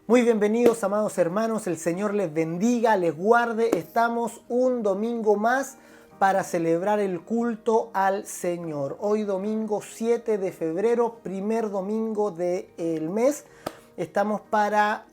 Muy bienvenidos, amados hermanos, el Señor les bendiga, les guarde. Estamos un domingo más para celebrar el culto al Señor. Hoy domingo 7 de febrero, primer domingo del mes, estamos para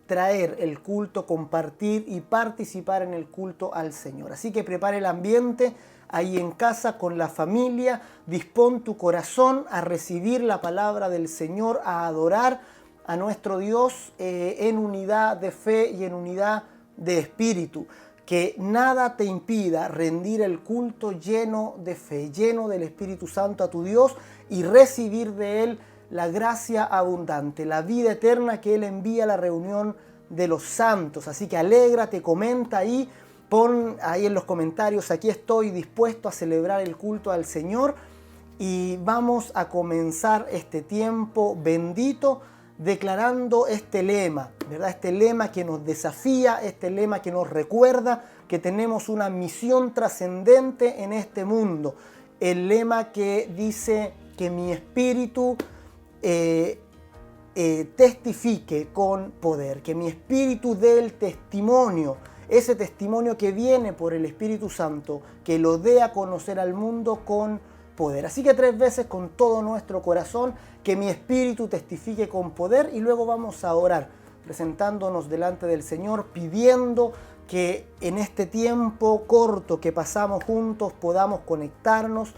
traer el culto, compartir y participar en el culto al Señor. Así que prepare el ambiente ahí en casa con la familia, dispón tu corazón a recibir la palabra del Señor, a adorar a nuestro Dios en unidad de fe y en unidad de espíritu. Que nada te impida rendir el culto lleno de fe, lleno del Espíritu Santo a tu Dios y recibir de Él la gracia abundante, la vida eterna que Él envía a la reunión de los santos. Así que alégrate, comenta ahí, pon ahí en los comentarios, aquí estoy dispuesto a celebrar el culto al Señor y vamos a comenzar este tiempo bendito declarando este lema, ¿verdad? Este lema que nos desafía, este lema que nos recuerda que tenemos una misión trascendente en este mundo. El lema que dice que mi espíritu testifique con poder, que mi espíritu dé el testimonio, ese testimonio que viene por el Espíritu Santo, que lo dé a conocer al mundo con poder. Así que 3 veces con todo nuestro corazón, que mi espíritu testifique con poder, y luego vamos a orar, presentándonos delante del Señor, pidiendo que en este tiempo corto que pasamos juntos podamos conectarnos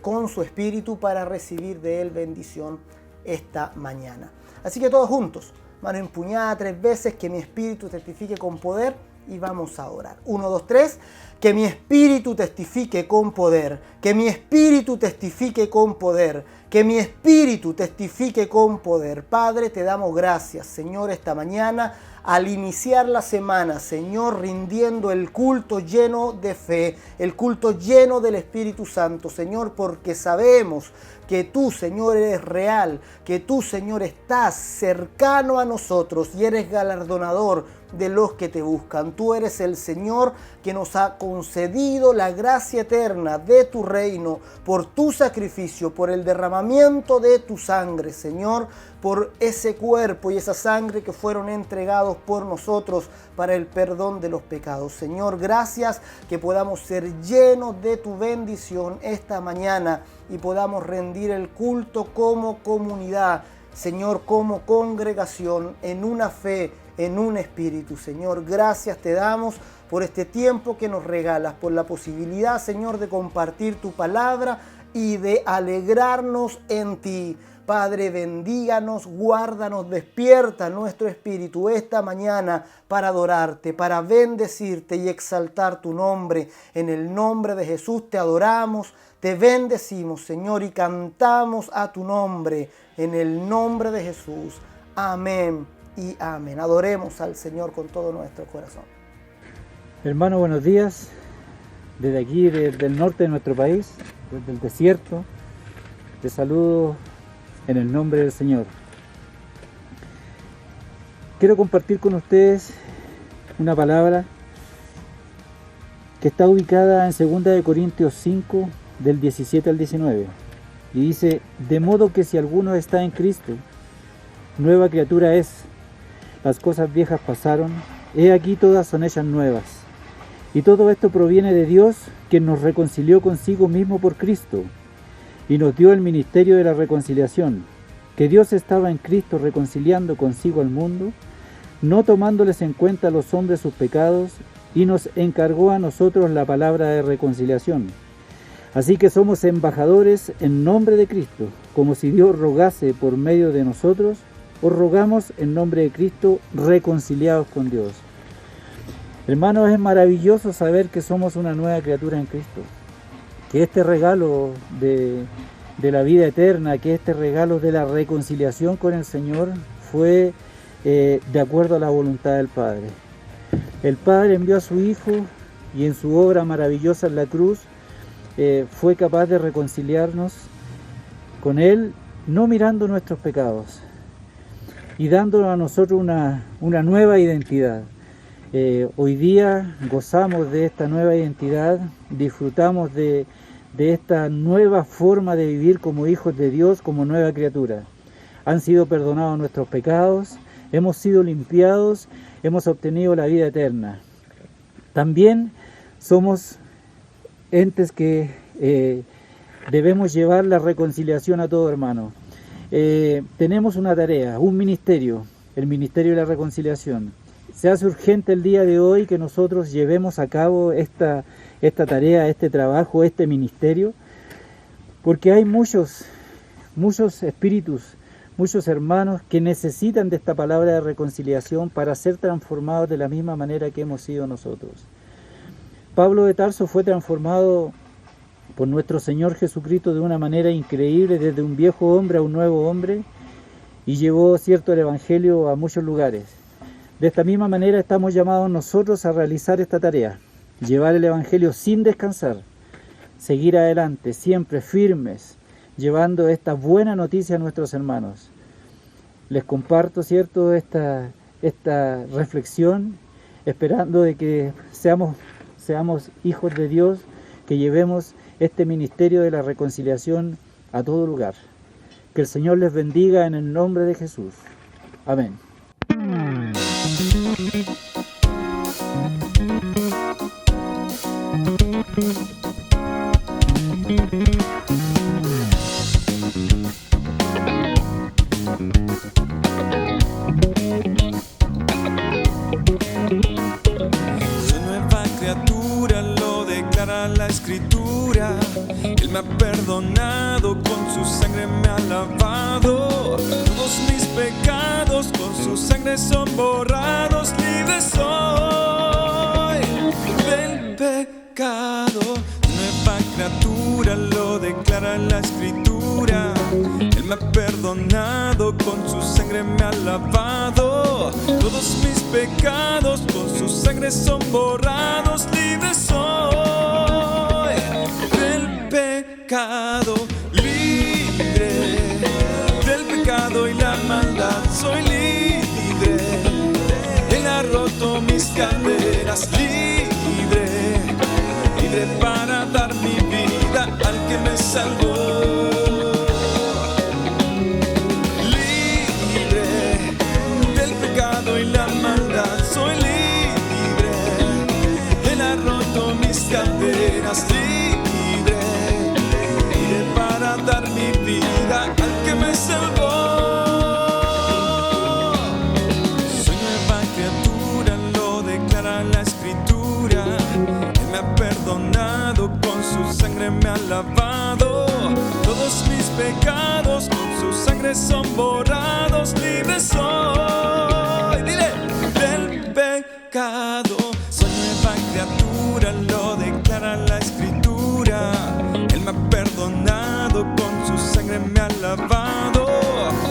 con su espíritu para recibir de Él bendición esta mañana. Así que todos juntos, mano empuñada 3 veces, que mi espíritu testifique con poder, y vamos a orar. 1, 2, 3. Que mi espíritu testifique con poder, que mi espíritu testifique con poder, que mi espíritu testifique con poder. Padre, te damos gracias, Señor, esta mañana, al iniciar la semana, Señor, rindiendo el culto lleno de fe, el culto lleno del Espíritu Santo, Señor, porque sabemos que tú, Señor, eres real, que tú, Señor, estás cercano a nosotros y eres galardonador de los que te buscan. Tú eres el Señor que nos ha concedido la gracia eterna de tu reino por tu sacrificio, por el derramamiento de tu sangre, Señor, por ese cuerpo y esa sangre que fueron entregados por nosotros para el perdón de los pecados. Señor, gracias que podamos ser llenos de tu bendición esta mañana y podamos rendir el culto como comunidad, Señor, como congregación, en una fe, en un espíritu. Señor, gracias te damos por este tiempo que nos regalas, por la posibilidad, Señor, de compartir tu palabra y de alegrarnos en ti. Padre, bendíganos, guárdanos, despierta nuestro espíritu esta mañana para adorarte, para bendecirte y exaltar tu nombre. En el nombre de Jesús te adoramos, te bendecimos, Señor, y cantamos a tu nombre. En el nombre de Jesús. Amén y amén. Adoremos al Señor con todo nuestro corazón. Hermano, buenos días. Desde aquí, desde el norte de nuestro país, desde el desierto, te saludo en el nombre del Señor. Quiero compartir con ustedes una palabra que está ubicada en 2 Corintios 5, del 17 al 19. Y dice: de modo que si alguno está en Cristo, nueva criatura es. Las cosas viejas pasaron, he aquí todas son hechas nuevas. Y todo esto proviene de Dios, quien nos reconcilió consigo mismo por Cristo, y nos dio el ministerio de la reconciliación, que Dios estaba en Cristo reconciliando consigo al mundo, no tomándoles en cuenta a los hombres sus pecados, y nos encargó a nosotros la palabra de reconciliación. Así que somos embajadores en nombre de Cristo, como si Dios rogase por medio de nosotros. Os rogamos en nombre de Cristo, reconciliados con Dios. Hermanos, es maravilloso saber que somos una nueva criatura en Cristo, que este regalo de la vida eterna, que este regalo de la reconciliación con el Señor fue de acuerdo a la voluntad del Padre. El Padre envió a su Hijo y en su obra maravillosa en la cruz fue capaz de reconciliarnos con Él, no mirando nuestros pecados, y dándonos a nosotros una nueva identidad. Hoy día gozamos de esta nueva identidad, disfrutamos de esta nueva forma de vivir como hijos de Dios, como nueva criatura. Han sido perdonados nuestros pecados, hemos sido limpiados, hemos obtenido la vida eterna. También somos entes que debemos llevar la reconciliación a todo hermano. Tenemos una tarea, un ministerio, el ministerio de la reconciliación. Se hace urgente el día de hoy que nosotros llevemos a cabo esta tarea, este trabajo, este ministerio, porque hay muchos espíritus, muchos hermanos que necesitan de esta palabra de reconciliación para ser transformados de la misma manera que hemos sido nosotros. Pablo de Tarso fue transformado por nuestro Señor Jesucristo de una manera increíble, desde un viejo hombre a un nuevo hombre, y llevó, el Evangelio a muchos lugares. De esta misma manera estamos llamados nosotros a realizar esta tarea, llevar el Evangelio sin descansar, seguir adelante, siempre firmes, llevando esta buena noticia a nuestros hermanos. Les comparto, esta reflexión, esperando de que seamos hijos de Dios, que llevemos este ministerio de la reconciliación a todo lugar. Que el Señor les bendiga en el nombre de Jesús. Amén. Soy nueva criatura, lo declara la Escritura. Él me ha perdonado, con su sangre me ha lavado. Todos mis pecados con su sangre son borrados. Libre soy del pecado. Nueva criatura, lo declara la Escritura. Él me ha perdonado, con su sangre me ha lavado. Todos mis pecados con su sangre son borrados. Libre soy del pecado, libre del pecado y la maldad. Soy libre, Él ha roto mis cadenas. Libre, libre para dar mi vida al que me salvó. Y la maldad, soy libre, Él ha roto mis cadenas. Libre, libre para dar mi vida al que me salvó. Soy nueva criatura, lo declara la Escritura. Él me ha perdonado, con su sangre me ha lavado. Todos mis pecados con su sangre son borrados. Libre soy del pecado. Soy nueva criatura, lo declara la Escritura. Él me ha perdonado, con su sangre me ha lavado.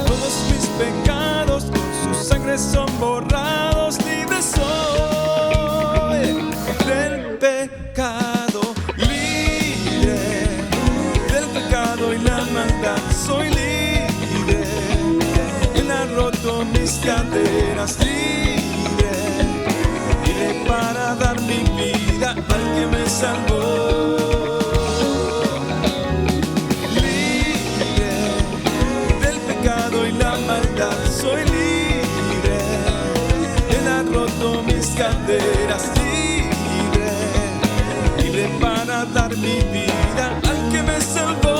Todos mis pecados con su sangre son borrados. Libre soy del pecado, libre del pecado y la maldad. Soy libre, Él ha roto mis cadenas. Libre, libre para dar mi vida al que me salvó. Libre del pecado y la maldad. Soy libre, Él ha roto mis cadenas. Libre, libre para dar mi vida al que me salvó.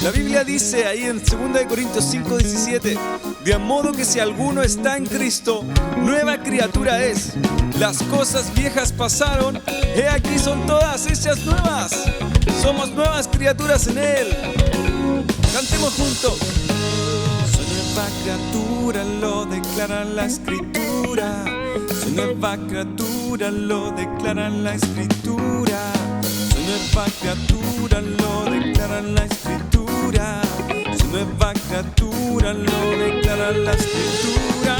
La Biblia dice ahí en 2 Corintios 5:17: de modo que si alguno está en Cristo, nueva criatura es. Las cosas viejas pasaron, he aquí son todas hechas nuevas. Somos nuevas criaturas en Él. Cantemos juntos. Soy nueva criatura, lo declara la Escritura. Soy nueva criatura, lo declara la Escritura. Soy nueva criatura, lo declara la Escritura. Soy nueva criatura, lo declara la Escritura.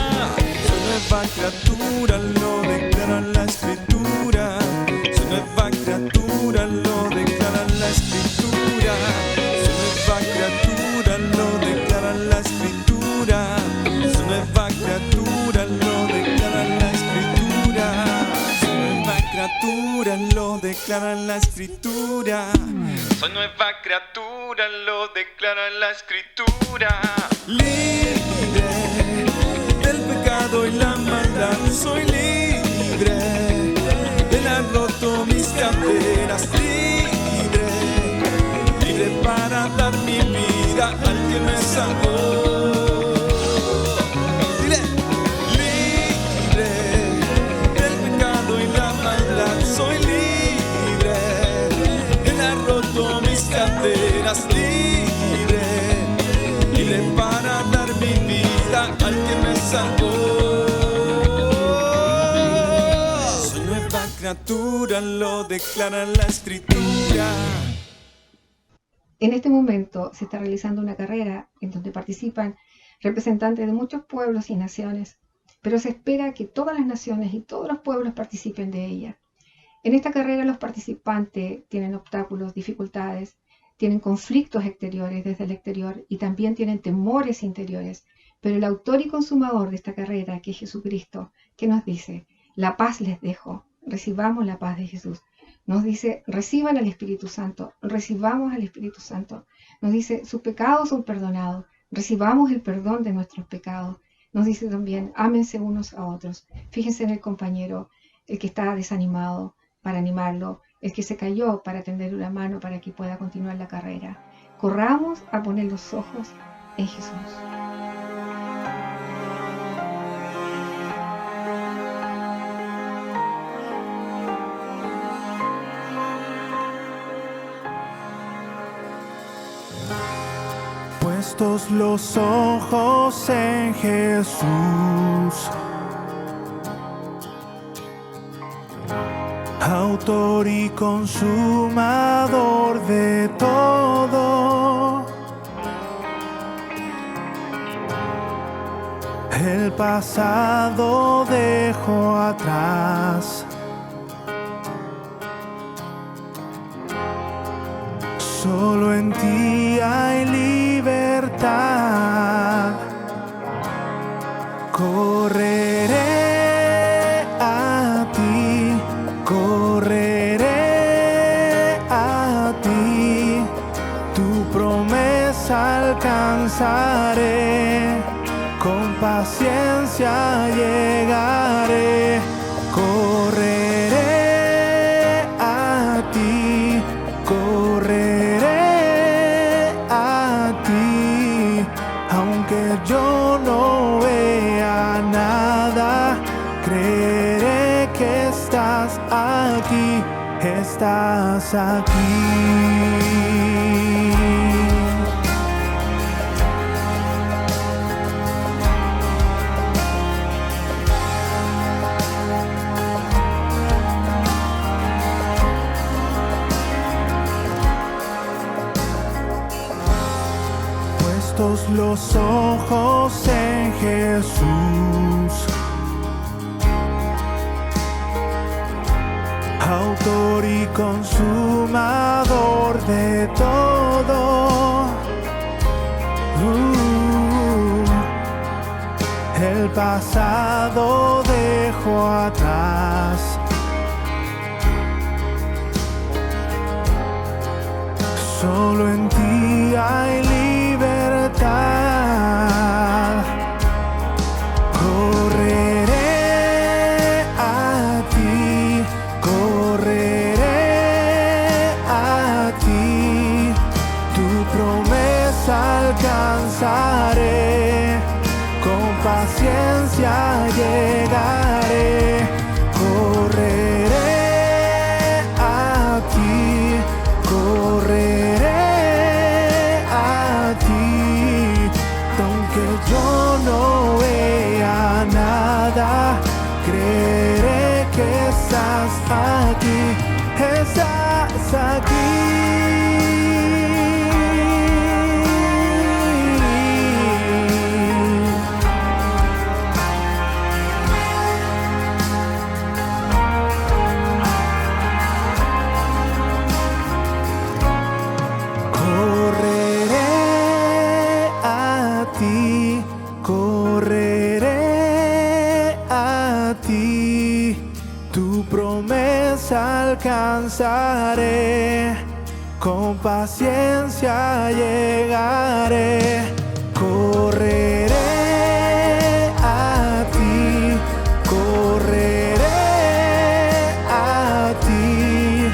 Soy nueva criatura, lo declara la Escritura. Soy nueva criatura, lo declara la Escritura. Soy nueva criatura, lo declara la Escritura. Soy nueva criatura, lo declara la Escritura. Soy nueva criatura, lo declara declara la escritura. Soy nueva criatura, lo declara la escritura. Libre del pecado y la maldad, soy libre. Él ha roto mis cadenas, libre, libre para dar mi vida al que me salvó. Soy libre, Él ha roto mis cadenas, libre, libre para dar mi vida al que me salvó. Soy nueva criatura, lo declara la escritura. En este momento se está realizando una carrera en donde participan representantes de muchos pueblos y naciones, pero se espera que todas las naciones y todos los pueblos participen de ella. En esta carrera los participantes tienen obstáculos, dificultades, tienen conflictos exteriores desde el exterior y también tienen temores interiores. Pero el autor y consumador de esta carrera, que es Jesucristo, que nos dice, la paz les dejo, recibamos la paz de Jesús. Nos dice, reciban al Espíritu Santo, recibamos al Espíritu Santo. Nos dice, sus pecados son perdonados, recibamos el perdón de nuestros pecados. Nos dice también, ámense unos a otros. Fíjense en el compañero, el que está desanimado, para animarlo, el que se cayó para tenderle una mano para que pueda continuar la carrera. Corramos a poner los ojos en Jesús. Puestos los ojos en Jesús, autor y consumador de todo. El pasado dejó atrás, solo en ti hay libertad. Correré a ti, correré a ti, tu promesa alcanzaré, con paciencia llegaré. Correré a ti, correré a ti, aunque yo no vea nada, creeré que estás aquí, estás aquí. Puestos los ojos en Jesús, autor y consumador de todo. El pasado dejó atrás, solo en ti hay libertad. Correré a ti, correré a ti, tu promesa alcanzaré, con paciencia llegaré. Correré a ti, correré a ti, aunque yo no vea nada, creeré que estás aquí, estás aquí. alcanzaré, con paciencia llegaré, correré a ti, correré a ti,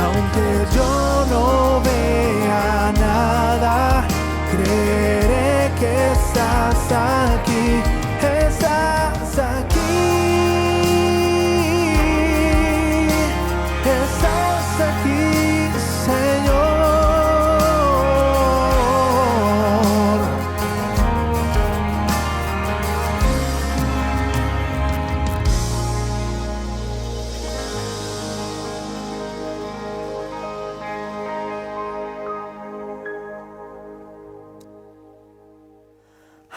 aunque yo no vea nada, creeré que estás aquí, estás aquí. Estás aquí, Señor.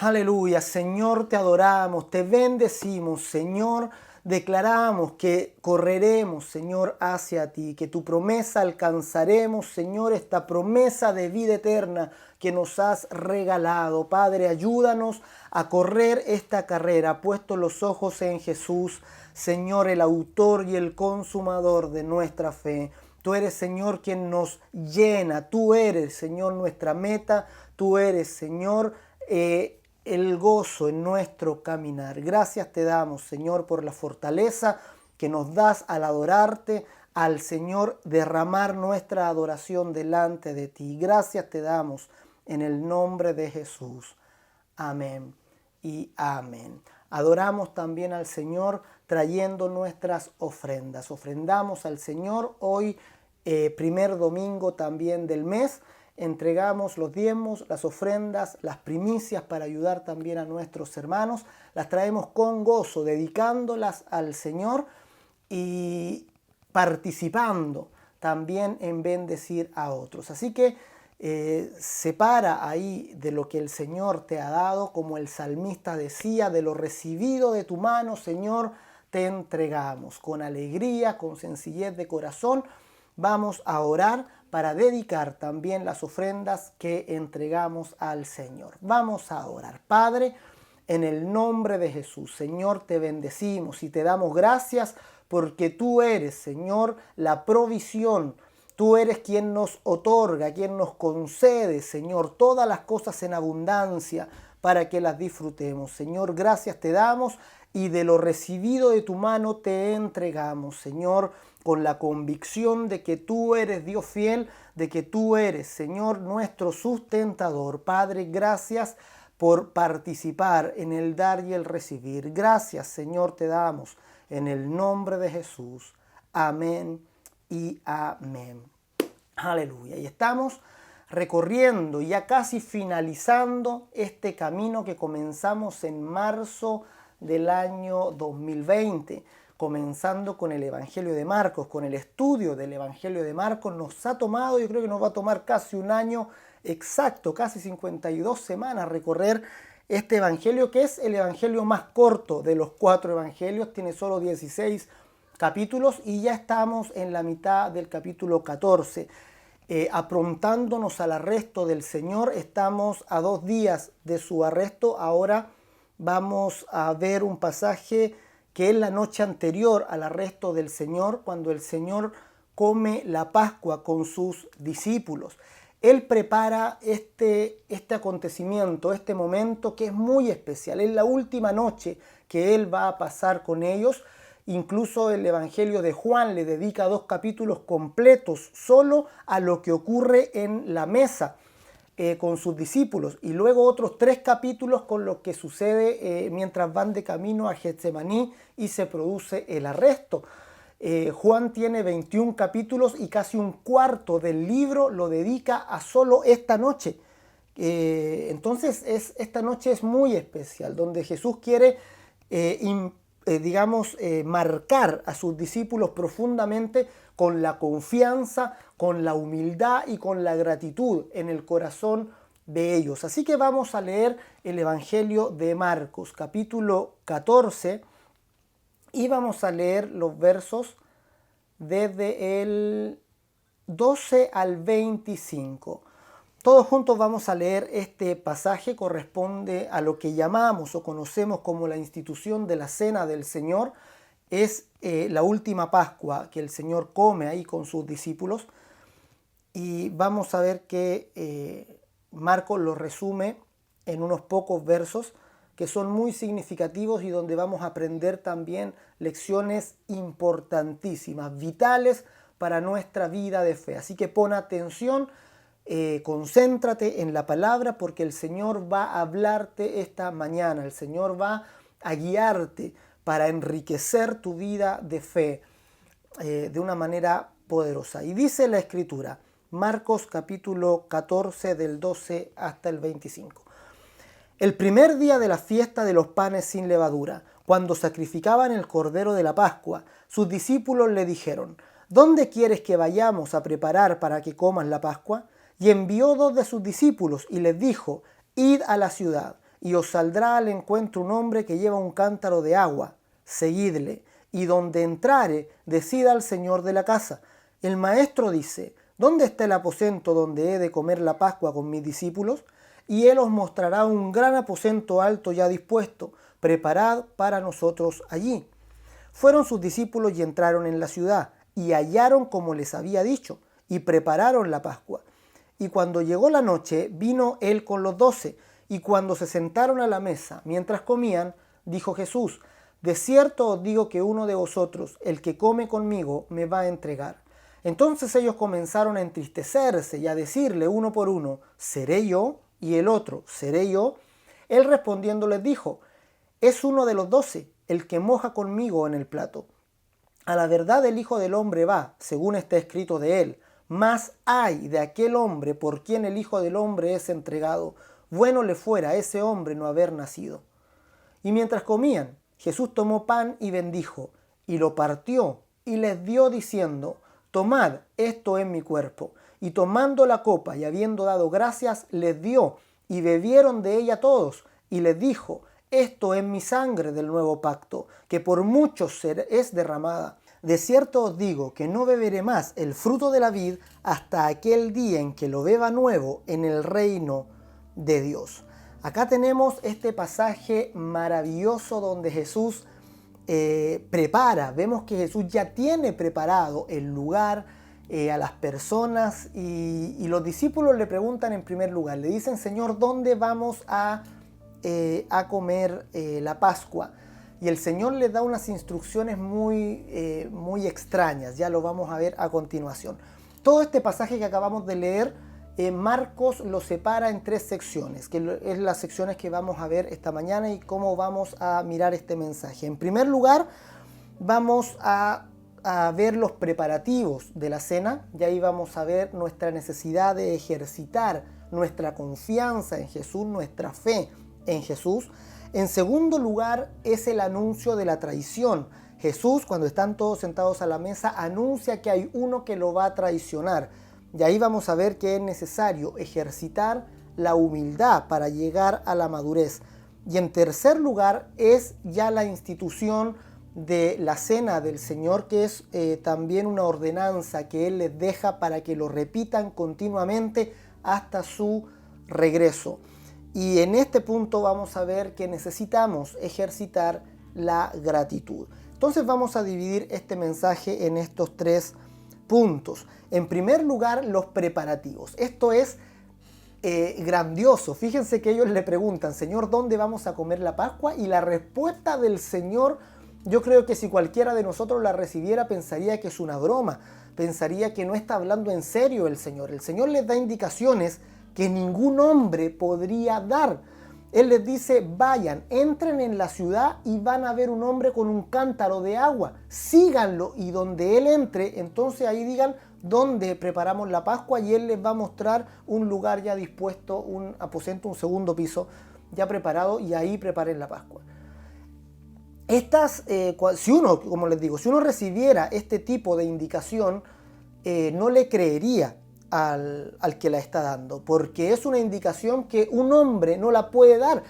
Aleluya, Señor, te adoramos, te bendecimos, Señor. Declaramos que correremos, Señor, hacia ti, que tu promesa alcanzaremos, Señor, esta promesa de vida eterna que nos has regalado. Padre, ayúdanos a correr esta carrera, puesto los ojos en Jesús, Señor, el autor y el consumador de nuestra fe. Tú eres, Señor, quien nos llena. Tú eres, Señor, nuestra meta. Tú eres, Señor, el gozo en nuestro caminar. Gracias te damos, Señor, por la fortaleza que nos das al adorarte, al, Señor, derramar nuestra adoración delante de ti. Gracias te damos en el nombre de Jesús. Amén y amén. Adoramos también al Señor trayendo nuestras ofrendas. Ofrendamos al Señor hoy, primer domingo también del mes. Entregamos los diezmos, las ofrendas, las primicias para ayudar también a nuestros hermanos. Las traemos con gozo, dedicándolas al Señor y participando también en bendecir a otros. Así que separa ahí de lo que el Señor te ha dado, como el salmista decía, de lo recibido de tu mano, Señor, te entregamos. Con alegría, con sencillez de corazón, vamos a orar para dedicar también las ofrendas que entregamos al Señor. Vamos a orar. Padre, en el nombre de Jesús, Señor, te bendecimos y te damos gracias porque tú eres, Señor, la provisión. Tú eres quien nos otorga, quien nos concede, Señor, todas las cosas en abundancia para que las disfrutemos. Señor, gracias te damos y de lo recibido de tu mano te entregamos, Señor, con la convicción de que tú eres Dios fiel, de que tú eres, Señor, nuestro sustentador. Padre, gracias por participar en el dar y el recibir. Gracias, Señor, te damos en el nombre de Jesús. Amén y amén. Aleluya. Y estamos recorriendo, ya casi finalizando este camino que comenzamos en marzo del año 2020. Comenzando con el Evangelio de Marcos, con el estudio del Evangelio de Marcos. Nos ha tomado, yo creo que nos va a tomar casi un año exacto, casi 52 semanas recorrer este Evangelio, que es el Evangelio más corto de los 4 Evangelios. Tiene solo 16 capítulos y ya estamos en la mitad del capítulo 14. Aprontándonos al arresto del Señor, estamos a 2 días de su arresto. Ahora vamos a ver un pasaje que es la noche anterior al arresto del Señor, cuando el Señor come la Pascua con sus discípulos. Él prepara este acontecimiento, este momento que es muy especial. Es la última noche que Él va a pasar con ellos. Incluso el Evangelio de Juan le dedica 2 capítulos completos solo a lo que ocurre en la mesa con sus discípulos, y luego otros 3 capítulos con lo que sucede mientras van de camino a Getsemaní y se produce el arresto. Juan tiene 21 capítulos y casi un cuarto del libro lo dedica a solo esta noche. Entonces esta noche es muy especial, donde Jesús quiere marcar a sus discípulos profundamente con la confianza, con la humildad y con la gratitud en el corazón de ellos. Así que vamos a leer el Evangelio de Marcos, capítulo 14, y vamos a leer los versos desde el 12 al 25. Todos juntos vamos a leer este pasaje. Corresponde a lo que llamamos o conocemos como la institución de la Cena del Señor. es la última Pascua que el Señor come ahí con sus discípulos, y vamos a ver que Marcos lo resume en unos pocos versos que son muy significativos y donde vamos a aprender también lecciones importantísimas, vitales para nuestra vida de fe. Así que pon atención, concéntrate en la palabra, porque el Señor va a hablarte esta mañana, el Señor va a guiarte para enriquecer tu vida de fe de una manera poderosa. Y dice la Escritura, Marcos capítulo 14 del 12 hasta el 25. El primer día de la fiesta de los panes sin levadura, cuando sacrificaban el cordero de la Pascua, sus discípulos le dijeron: ¿Dónde quieres que vayamos a preparar para que comas la Pascua? Y envió 2 de sus discípulos y les dijo: Id a la ciudad, y os saldrá al encuentro un hombre que lleva un cántaro de agua. Seguidle, y donde entrare, decid al señor de la casa: El maestro dice: ¿Dónde está el aposento donde he de comer la Pascua con mis discípulos? Y él os mostrará un gran aposento alto ya dispuesto, preparad para nosotros allí. Fueron sus discípulos y entraron en la ciudad, y hallaron como les había dicho, y prepararon la Pascua. Y cuando llegó la noche, vino él con los 12, y cuando se sentaron a la mesa, mientras comían, dijo Jesús: De cierto os digo que uno de vosotros, el que come conmigo, me va a entregar. Entonces ellos comenzaron a entristecerse y a decirle uno por uno: ¿Seré yo? Y el otro: ¿Seré yo? Él respondiendo les dijo: Es uno de los 12, el que moja conmigo en el plato. A la verdad el Hijo del Hombre va, según está escrito de él. Mas ay de aquel hombre por quien el Hijo del Hombre es entregado. Bueno le fuera a ese hombre no haber nacido. Y mientras comían, Jesús tomó pan y bendijo, y lo partió, y les dio diciendo: Tomad, esto es mi cuerpo. Y tomando la copa y habiendo dado gracias, les dio, y bebieron de ella todos. Y les dijo: Esto es mi sangre del nuevo pacto, que por muchos es derramada. De cierto os digo que no beberé más el fruto de la vid hasta aquel día en que lo beba nuevo en el reino de Dios. Acá tenemos este pasaje maravilloso donde Jesús prepara. Vemos que Jesús ya tiene preparado el lugar a las personas, y los discípulos le preguntan en primer lugar, le dicen: Señor, ¿dónde vamos a comer la Pascua? Y el Señor les da unas instrucciones muy extrañas, ya lo vamos a ver a continuación. Todo este pasaje que acabamos de leer, Marcos lo separa en 3 secciones, que es las secciones que vamos a ver esta mañana y cómo vamos a mirar este mensaje. En primer lugar, vamos a ver los preparativos de la cena, y ahí vamos a ver nuestra necesidad de ejercitar nuestra confianza en Jesús, nuestra fe en Jesús. En segundo lugar, es el anuncio de la traición. Jesús, cuando están todos sentados a la mesa, anuncia que hay uno que lo va a traicionar. Y ahí vamos a ver que es necesario ejercitar la humildad para llegar a la madurez. Y en tercer lugar, es ya la institución de la cena del Señor, que es también una ordenanza que Él les deja para que lo repitan continuamente hasta su regreso. Y en este punto vamos a ver que necesitamos ejercitar la gratitud. Entonces vamos a dividir este mensaje en estos 3 puntos. En primer lugar, los preparativos. Esto es grandioso. Fíjense que ellos le preguntan: Señor, ¿dónde vamos a comer la Pascua? Y la respuesta del Señor, yo creo que si cualquiera de nosotros la recibiera, pensaría que es una broma, pensaría que no está hablando en serio el Señor. El Señor les da indicaciones que ningún hombre podría dar. Él les dice: vayan, entren en la ciudad y van a ver un hombre con un cántaro de agua, síganlo, y donde él entre, entonces ahí digan: ¿dónde preparamos la Pascua? Y él les va a mostrar un lugar ya dispuesto, un aposento, un segundo piso ya preparado, y ahí preparen la Pascua. Si uno, como les digo, si uno recibiera este tipo de indicación, no le creería al que la está dando, porque es una indicación que un hombre no la puede dar.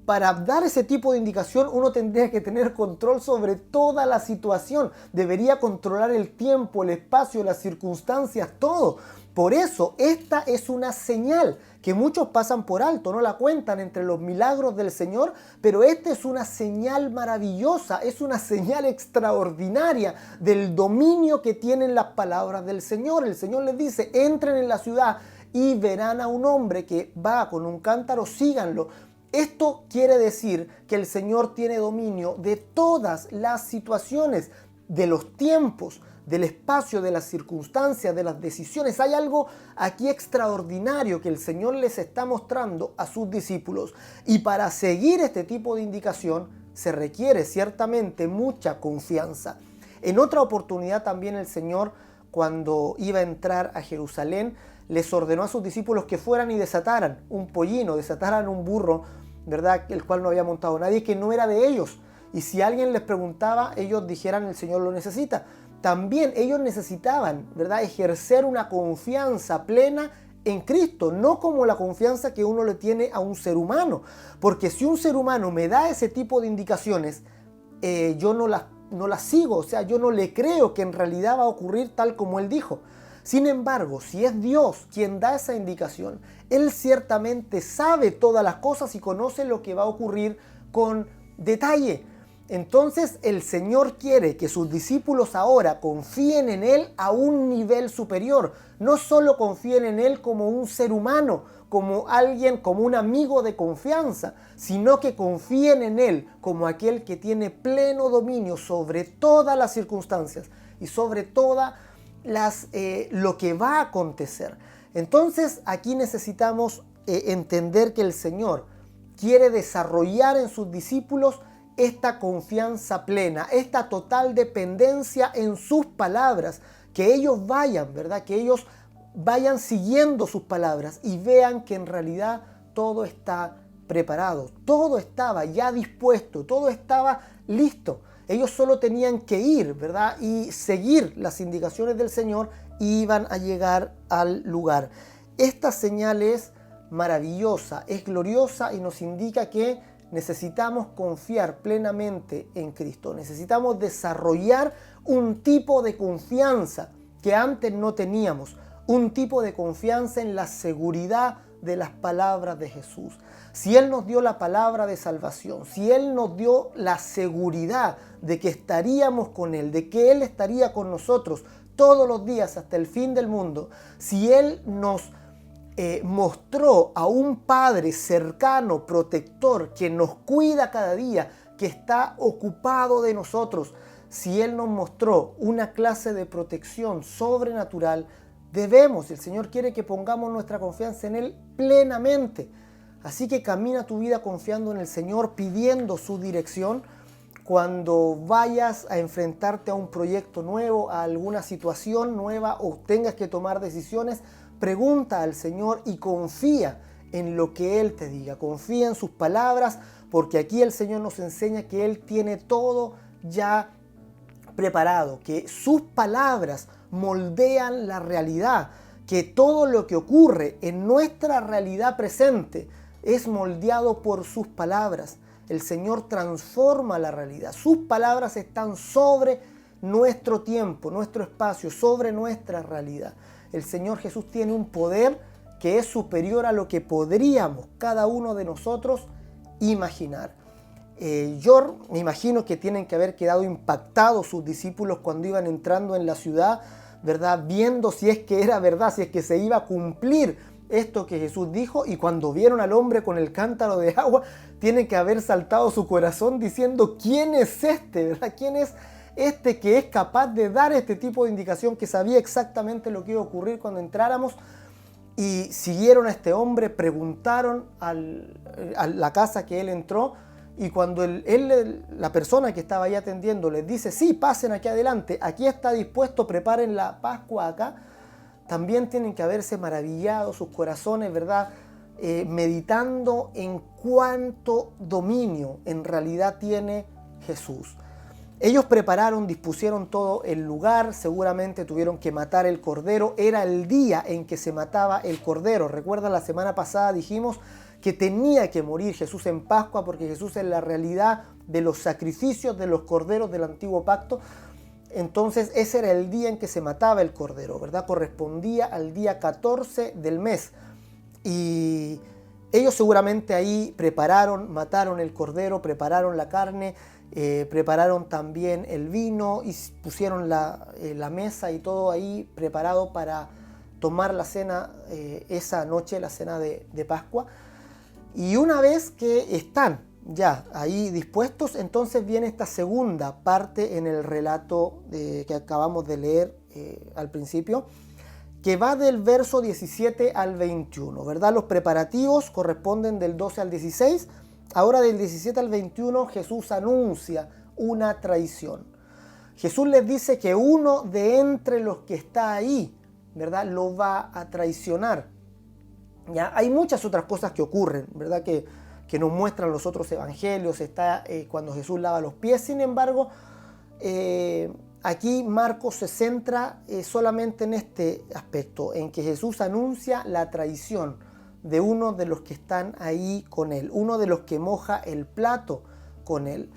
Para dar ese tipo de indicación uno tendría que tener control sobre toda la situación, debería controlar el tiempo, el espacio, las circunstancias, todo, por eso esta es una señal que muchos pasan por alto, no la cuentan entre los milagros del Señor, pero esta es una señal maravillosa, es una señal extraordinaria del dominio que tienen las palabras del Señor. El Señor les dice, entren en la ciudad y verán a un hombre que va con un cántaro, síganlo. Esto quiere decir que el Señor tiene dominio de todas las situaciones, de los tiempos, del espacio, de las circunstancias, de las decisiones. Hay algo aquí extraordinario que el Señor les está mostrando a sus discípulos. Y para seguir este tipo de indicación se requiere ciertamente mucha confianza. En otra oportunidad también el Señor, cuando iba a entrar a Jerusalén, les ordenó a sus discípulos que fueran y desataran un pollino, desataran un burro, ¿verdad?, el cual no había montado nadie, que no era de ellos. Y si alguien les preguntaba, ellos dijeran, el Señor lo necesita. También ellos necesitaban, ¿verdad?, ejercer una confianza plena en Cristo, no como la confianza que uno le tiene a un ser humano. Porque si un ser humano me da ese tipo de indicaciones, yo no las sigo, o sea, yo no le creo que en realidad va a ocurrir tal como Él dijo. Sin embargo, si es Dios quien da esa indicación, Él ciertamente sabe todas las cosas y conoce lo que va a ocurrir con detalle. Entonces el Señor quiere que sus discípulos ahora confíen en Él a un nivel superior. No solo confíen en Él como un ser humano, como alguien, como un amigo de confianza, sino que confíen en Él como aquel que tiene pleno dominio sobre todas las circunstancias y sobre todas lo que va a acontecer. Entonces aquí necesitamos entender que el Señor quiere desarrollar en sus discípulos esta confianza plena, esta total dependencia en sus palabras, que ellos vayan, ¿verdad?, que ellos vayan siguiendo sus palabras y vean que en realidad todo está preparado, todo estaba ya dispuesto, todo estaba listo. Ellos solo tenían que ir, ¿verdad?, y seguir las indicaciones del Señor y iban a llegar al lugar. Esta señal es maravillosa, es gloriosa y nos indica que necesitamos confiar plenamente en Cristo. Necesitamos desarrollar un tipo de confianza que antes no teníamos, un tipo de confianza en la seguridad de las palabras de Jesús. Si Él nos dio la palabra de salvación, si Él nos dio la seguridad de que estaríamos con Él, de que Él estaría con nosotros todos los días hasta el fin del mundo, si Él nos mostró a un Padre cercano, protector, que nos cuida cada día, que está ocupado de nosotros, si Él nos mostró una clase de protección sobrenatural, debemos, el Señor quiere que pongamos nuestra confianza en Él plenamente. Así que camina tu vida confiando en el Señor, pidiendo su dirección. Cuando vayas a enfrentarte a un proyecto nuevo, a alguna situación nueva o tengas que tomar decisiones, pregunta al Señor y confía en lo que Él te diga. Confía en sus palabras, porque aquí el Señor nos enseña que Él tiene todo ya preparado, que sus palabras moldean la realidad, que todo lo que ocurre en nuestra realidad presente es moldeado por sus palabras. El Señor transforma la realidad. Sus palabras están sobre nuestro tiempo, nuestro espacio, sobre nuestra realidad. El Señor Jesús tiene un poder que es superior a lo que podríamos cada uno de nosotros imaginar. Yo me imagino que tienen que haber quedado impactados sus discípulos cuando iban entrando en la ciudad, ¿verdad?, viendo si es que era verdad, si es que se iba a cumplir esto que Jesús dijo, y cuando vieron al hombre con el cántaro de agua, tiene que haber saltado su corazón diciendo, ¿quién es este, verdad? ¿Quién es este que es capaz de dar este tipo de indicación, que sabía exactamente lo que iba a ocurrir cuando entráramos? Y siguieron a este hombre, preguntaron a la casa que él entró, y cuando la persona que estaba ahí atendiendo les dice, sí, pasen aquí adelante, aquí está dispuesto, preparen la Pascua acá, también tienen que haberse maravillado sus corazones, ¿verdad?, meditando en cuánto dominio en realidad tiene Jesús. Ellos prepararon, dispusieron todo el lugar, seguramente tuvieron que matar el cordero, era el día en que se mataba el cordero. Recuerda, la semana pasada dijimos que tenía que morir Jesús en Pascua, porque Jesús es la realidad de los sacrificios de los corderos del antiguo pacto. entonces ese era el día en que se mataba el cordero, ¿verdad? Correspondía al día 14 del mes. Y ellos seguramente ahí mataron el cordero, prepararon la carne, prepararon también el vino y pusieron la mesa y todo ahí preparado para tomar la cena esa noche, la cena de Pascua. Y una vez que están ya ahí dispuestos, entonces viene esta segunda parte en el relato que acabamos de leer al principio, que va del verso 17 al 21, ¿verdad? Los preparativos corresponden del 12 al 16. Ahora del 17 al 21 Jesús anuncia una traición. Jesús les dice que uno de entre los que está ahí, ¿verdad?, lo va a traicionar. ¿Ya? Hay muchas otras cosas que ocurren, ¿verdad?, que nos muestran los otros evangelios. Está cuando Jesús lava los pies. Sin embargo, aquí Marcos se centra solamente en este aspecto, en que Jesús anuncia la traición de uno de los que están ahí con él, uno de los que moja el plato con él.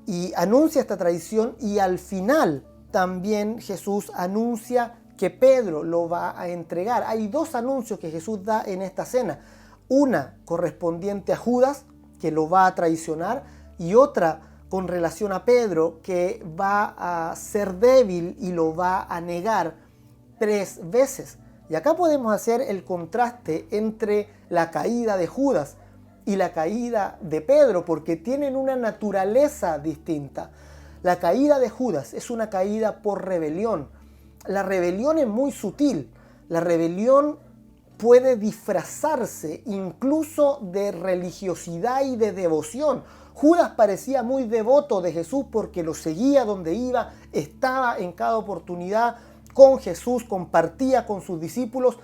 Y anuncia esta traición, y al final también Jesús anuncia que Pedro lo va a entregar. Hay dos anuncios que Jesús da en esta cena. Una correspondiente a Judas, que lo va a traicionar, y otra con relación a Pedro, que va a ser débil y lo va a negar 3 veces. Y acá podemos hacer el contraste entre la caída de Judas y la caída de Pedro, porque tienen una naturaleza distinta. La caída de Judas es una caída por rebelión. La rebelión es muy sutil. La rebelión puede disfrazarse incluso de religiosidad y de devoción. Judas parecía muy devoto de Jesús porque lo seguía donde iba, estaba en cada oportunidad con Jesús, compartía con sus discípulos,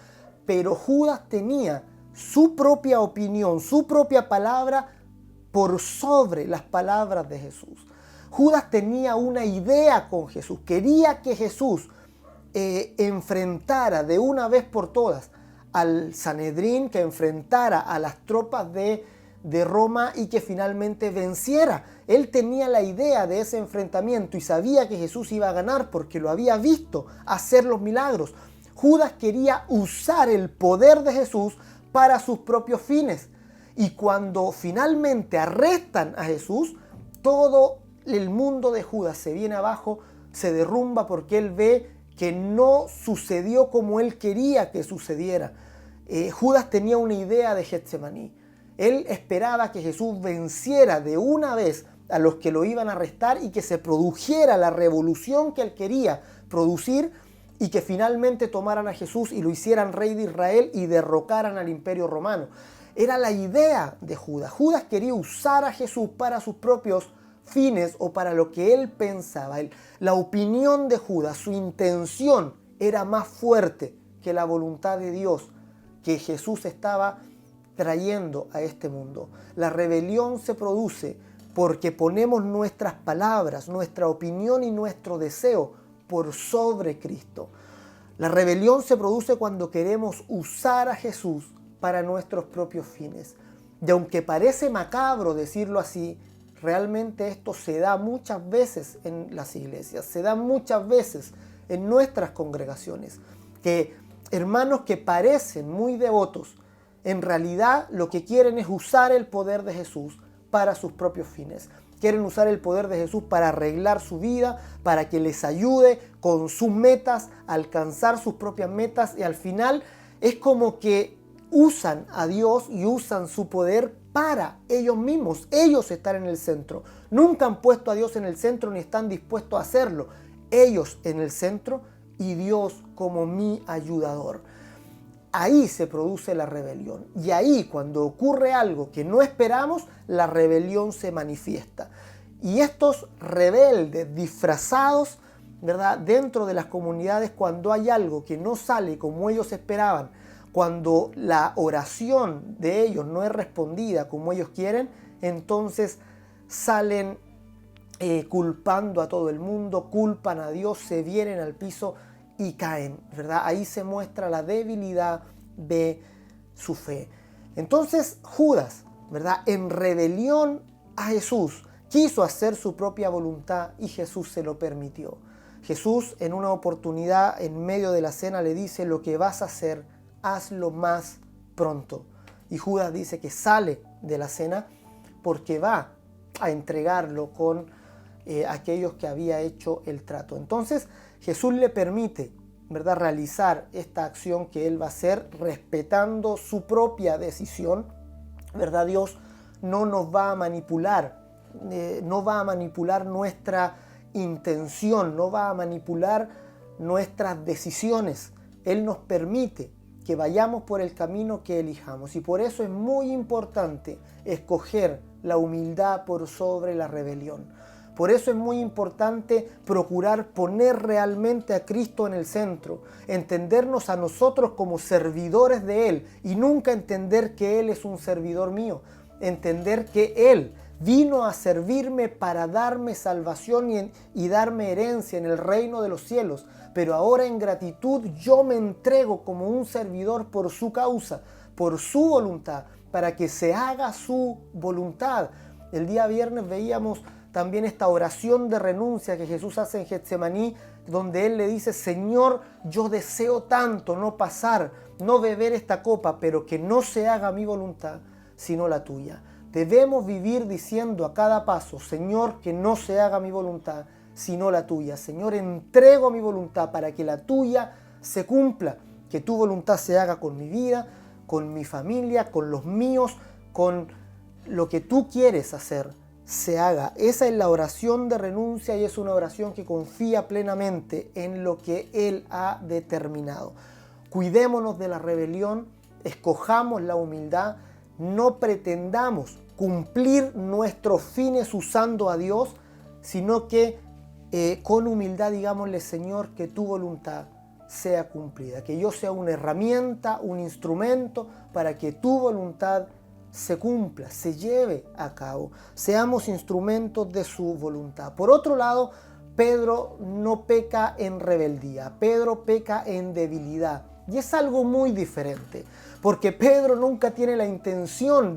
pero Judas tenía su propia opinión, su propia palabra por sobre las palabras de Jesús. Judas tenía una idea con Jesús, quería que Jesús enfrentara de una vez por todas al Sanedrín, que enfrentara a las tropas de Roma y que finalmente venciera. Él tenía la idea de ese enfrentamiento y sabía que Jesús iba a ganar porque lo había visto hacer los milagros. Judas quería usar el poder de Jesús para sus propios fines. Y cuando finalmente arrestan a Jesús, todo el mundo de Judas se viene abajo, se derrumba porque él ve que no sucedió como él quería que sucediera. Judas tenía una idea de Getsemaní. Él esperaba que Jesús venciera de una vez a los que lo iban a arrestar y que se produjera la revolución que él quería producir y que finalmente tomaran a Jesús y lo hicieran rey de Israel y derrocaran al imperio romano. Era la idea de Judas. Judas quería usar a Jesús para sus propios fines o para lo que él pensaba. La opinión de Judas, su intención era más fuerte que la voluntad de Dios que Jesús estaba trayendo a este mundo. La rebelión se produce porque ponemos nuestras palabras, nuestra opinión y nuestro deseo por sobre Cristo. La rebelión se produce cuando queremos usar a Jesús para nuestros propios fines. Y aunque parece macabro decirlo así, realmente esto se da muchas veces en las iglesias, se da muchas veces en nuestras congregaciones, que hermanos que parecen muy devotos, en realidad lo que quieren es usar el poder de Jesús para sus propios fines. Quieren usar el poder de Jesús para arreglar su vida, para que les ayude con sus metas, a alcanzar sus propias metas, y al final es como que usan a Dios y usan su poder para ellos mismos. Ellos están en el centro. Nunca han puesto a Dios en el centro ni están dispuestos a hacerlo. Ellos en el centro y Dios como mi ayudador. Ahí se produce la rebelión. Y ahí, cuando ocurre algo que no esperamos, la rebelión se manifiesta. Y estos rebeldes disfrazados, ¿verdad?, dentro de las comunidades, cuando hay algo que no sale como ellos esperaban, cuando la oración de ellos no es respondida como ellos quieren, entonces salen culpando a todo el mundo, culpan a Dios, se vienen al piso y caen, ¿verdad? Ahí se muestra la debilidad de su fe. Entonces Judas, ¿verdad?, en rebelión a Jesús, quiso hacer su propia voluntad y Jesús se lo permitió. Jesús en una oportunidad en medio de la cena le dice: lo que vas a hacer, hazlo más pronto. Y Judas dice que sale de la cena porque va a entregarlo con aquellos que había hecho el trato. Entonces Jesús le permite, ¿verdad?, realizar esta acción que él va a hacer respetando su propia decisión, ¿verdad? Dios no nos va a manipular, no va a manipular nuestra intención, no va a manipular nuestras decisiones. Él nos permite que vayamos por el camino que elijamos, y por eso es muy importante escoger la humildad por sobre la rebelión. Por eso es muy importante procurar poner realmente a Cristo en el centro, entendernos a nosotros como servidores de Él y nunca entender que Él es un servidor mío, entender que Él vino a servirme para darme salvación y darme herencia en el reino de los cielos, pero ahora en gratitud yo me entrego como un servidor por su causa, por su voluntad, para que se haga su voluntad. El día viernes veíamos también esta oración de renuncia que Jesús hace en Getsemaní, donde Él le dice: Señor, yo deseo tanto no pasar, no beber esta copa, pero que no se haga mi voluntad, sino la tuya. Debemos vivir diciendo a cada paso: Señor, que no se haga mi voluntad, sino la tuya. Señor, entrego mi voluntad para que la tuya se cumpla, que tu voluntad se haga con mi vida, con mi familia, con los míos, con lo que tú quieres hacer, se haga. Esa es la oración de renuncia y es una oración que confía plenamente en lo que Él ha determinado. Cuidémonos de la rebelión, escojamos la humildad, no pretendamos cumplir nuestros fines usando a Dios, sino que con humildad digámosle: Señor, que tu voluntad sea cumplida, que yo sea una herramienta, un instrumento para que tu voluntad se cumpla, se lleve a cabo, seamos instrumentos de su voluntad. Por otro lado, Pedro no peca en rebeldía, Pedro peca en debilidad, y es algo muy diferente, porque Pedro nunca tiene la intención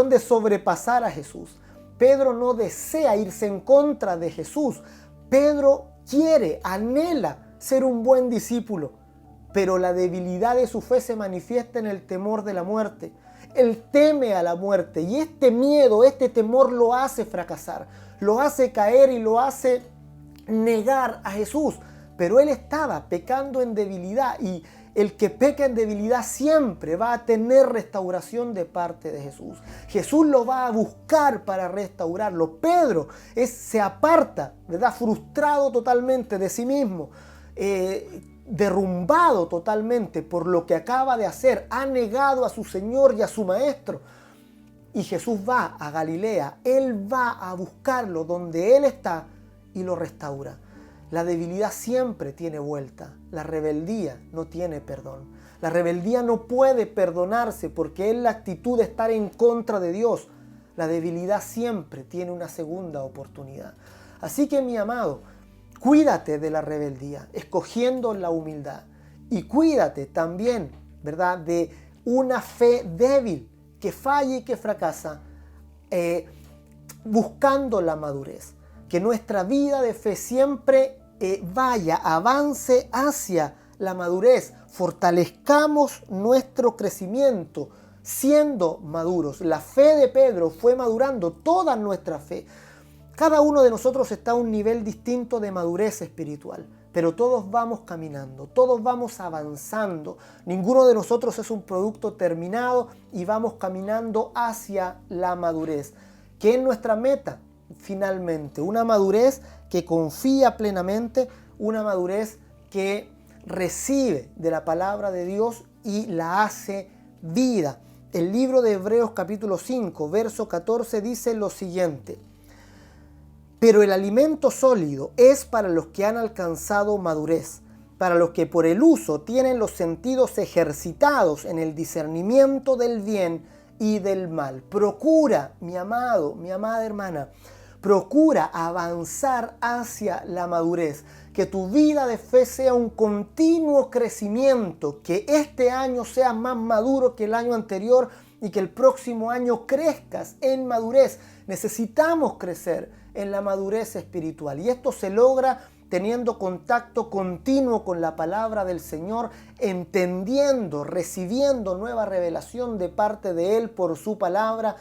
de sobrepasar a Jesús. Pedro no desea irse en contra de Jesús. Pedro quiere, anhela ser un buen discípulo, pero la debilidad de su fe se manifiesta en el temor de la muerte. Él teme a la muerte y este miedo, este temor lo hace fracasar, lo hace caer y lo hace negar a Jesús. Pero él estaba pecando en debilidad y el que peca en debilidad siempre va a tener restauración de parte de Jesús. Jesús lo va a buscar para restaurarlo. Pedro se aparta, ¿verdad?, frustrado totalmente de sí mismo, derrumbado totalmente por lo que acaba de hacer, ha negado a su Señor y a su Maestro. Y Jesús va a Galilea, Él va a buscarlo donde Él está y lo restaura. La debilidad siempre tiene vuelta, la rebeldía no tiene perdón. La rebeldía no puede perdonarse porque es la actitud de estar en contra de Dios. La debilidad siempre tiene una segunda oportunidad. Así que, mi amado, cuídate de la rebeldía, escogiendo la humildad. Y cuídate también, ¿verdad?, de una fe débil que falla y que fracasa, buscando la madurez. Que nuestra vida de fe siempre avance hacia la madurez. Fortalezcamos nuestro crecimiento siendo maduros. La fe de Pedro fue madurando, toda nuestra fe. Cada uno de nosotros está a un nivel distinto de madurez espiritual, pero todos vamos caminando, todos vamos avanzando. Ninguno de nosotros es un producto terminado y vamos caminando hacia la madurez. ¿Qué es nuestra meta? Finalmente, una madurez que confía plenamente, una madurez que recibe de la palabra de Dios y la hace vida. El libro de Hebreos capítulo 5, verso 14 dice lo siguiente: pero el alimento sólido es para los que han alcanzado madurez, para los que por el uso tienen los sentidos ejercitados en el discernimiento del bien y del mal. Procura, mi amado, mi amada hermana, procura avanzar hacia la madurez, que tu vida de fe sea un continuo crecimiento, que este año sea más maduro que el año anterior y que el próximo año crezcas en madurez. Necesitamos crecer en la madurez espiritual. Y esto se logra teniendo contacto continuo con la palabra del Señor, entendiendo, recibiendo nueva revelación de parte de Él por su palabra.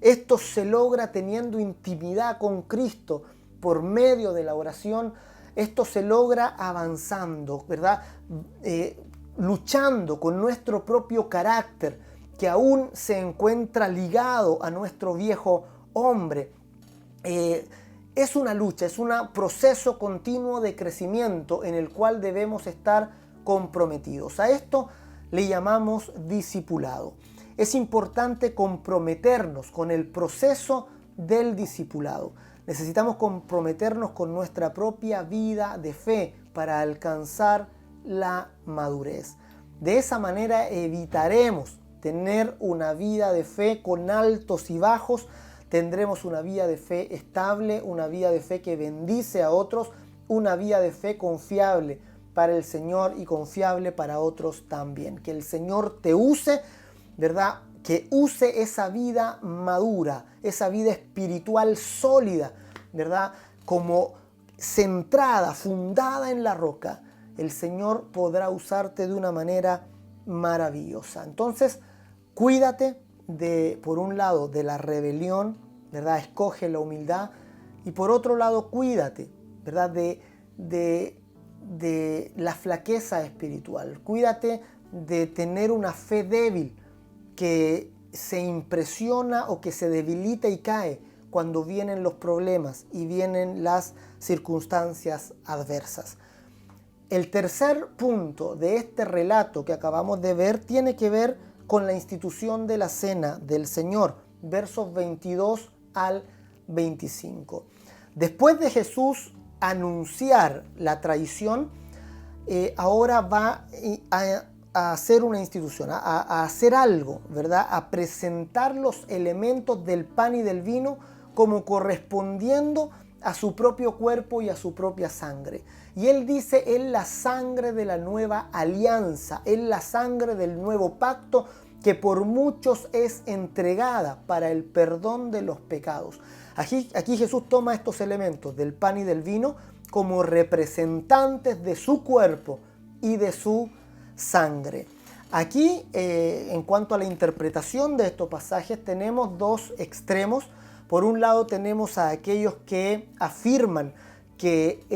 Esto se logra teniendo intimidad con Cristo por medio de la oración. Esto se logra avanzando, ¿verdad? Luchando con nuestro propio carácter, que aún se encuentra ligado a nuestro viejo hombre. Es una lucha, es un proceso continuo de crecimiento en el cual debemos estar comprometidos. A esto le llamamos discipulado. Es importante comprometernos con el proceso del discipulado. Necesitamos comprometernos con nuestra propia vida de fe para alcanzar la madurez. De esa manera evitaremos tener una vida de fe con altos y bajos. Tendremos una vida de fe estable, una vida de fe que bendice a otros, una vida de fe confiable para el Señor y confiable para otros también. Que el Señor te use, ¿verdad? Que use esa vida madura, esa vida espiritual sólida, ¿verdad? Como centrada, fundada en la roca. El Señor podrá usarte de una manera maravillosa. Entonces, cuídate por un lado, de la rebelión, ¿verdad? Escoge la humildad. Y por otro lado, cuídate, ¿verdad? De la flaqueza espiritual. Cuídate de tener una fe débil que se impresiona o que se debilita y cae cuando vienen los problemas y vienen las circunstancias adversas. El tercer punto de este relato que acabamos de ver tiene que ver con la institución de la cena del Señor, versos 22 al 25. Después de Jesús anunciar la traición, ahora va a hacer una institución, a hacer algo, ¿verdad? A presentar los elementos del pan y del vino como correspondiendo a su propio cuerpo y a su propia sangre. Y él dice, es la sangre de la nueva alianza, es la sangre del nuevo pacto que por muchos es entregada para el perdón de los pecados. Aquí Jesús toma estos elementos del pan y del vino como representantes de su cuerpo y de su sangre. Aquí, en cuanto a la interpretación de estos pasajes, tenemos dos extremos. Por un lado tenemos a aquellos que afirman que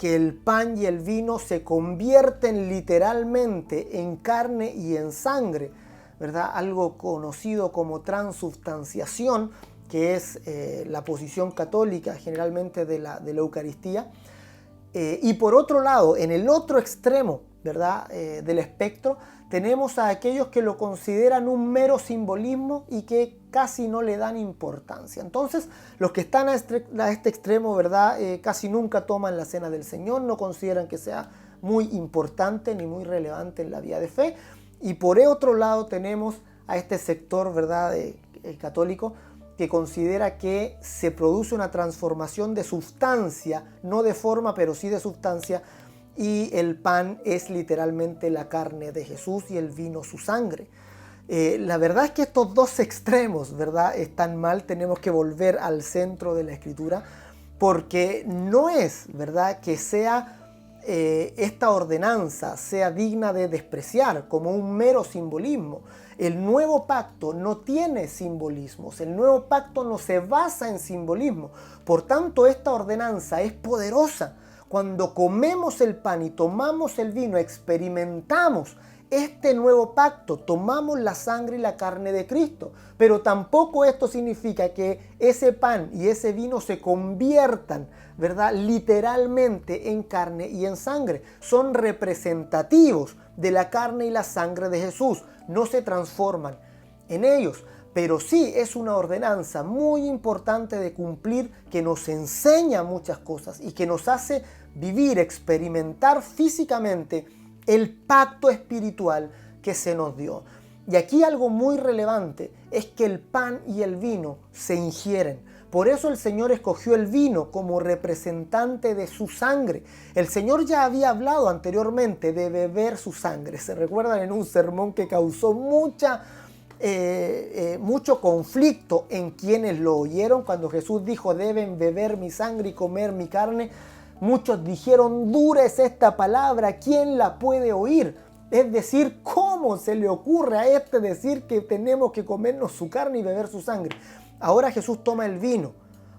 el pan y el vino se convierten literalmente en carne y en sangre, ¿verdad? Algo conocido como transubstanciación, que es la posición católica generalmente de la Eucaristía. Y por otro lado, en el otro extremo, ¿verdad? Del espectro, tenemos a aquellos que lo consideran un mero simbolismo y que casi no le dan importancia. Entonces, los que están a este extremo, ¿verdad? Casi nunca toman la cena del Señor, no consideran que sea muy importante ni muy relevante en la vida de fe. Y por otro lado tenemos a este sector, ¿verdad? Católico, que considera que se produce una transformación de sustancia, no de forma, pero sí de sustancia, y el pan es literalmente la carne de Jesús y el vino su sangre. La verdad es que estos dos extremos, ¿verdad? Están mal. Tenemos que volver al centro de la Escritura, porque no es, ¿verdad?, que sea esta ordenanza sea digna de despreciar como un mero simbolismo. El nuevo pacto no tiene simbolismos, el nuevo pacto no se basa en simbolismo. Por tanto, esta ordenanza es poderosa. Cuando comemos el pan y tomamos el vino, experimentamos este nuevo pacto, tomamos la sangre y la carne de Cristo. Pero tampoco esto significa que ese pan y ese vino se conviertan, ¿verdad?, literalmente en carne y en sangre. Son representativos de la carne y la sangre de Jesús. No se transforman en ellos. Pero sí es una ordenanza muy importante de cumplir, que nos enseña muchas cosas y que nos hace vivir, experimentar físicamente el pacto espiritual que se nos dio. Y aquí algo muy relevante es que el pan y el vino se ingieren. Por eso el Señor escogió el vino como representante de su sangre. El Señor ya había hablado anteriormente de beber su sangre. ¿Se recuerdan en un sermón que causó mucha mucho conflicto en quienes lo oyeron. Cuando Jesús dijo, deben beber mi sangre y comer mi carne, muchos dijeron, dura es esta palabra, ¿quién la puede oír? Es decir, ¿cómo se le ocurre a este decir que tenemos que comernos su carne y beber su sangre? Ahora Jesús toma el vino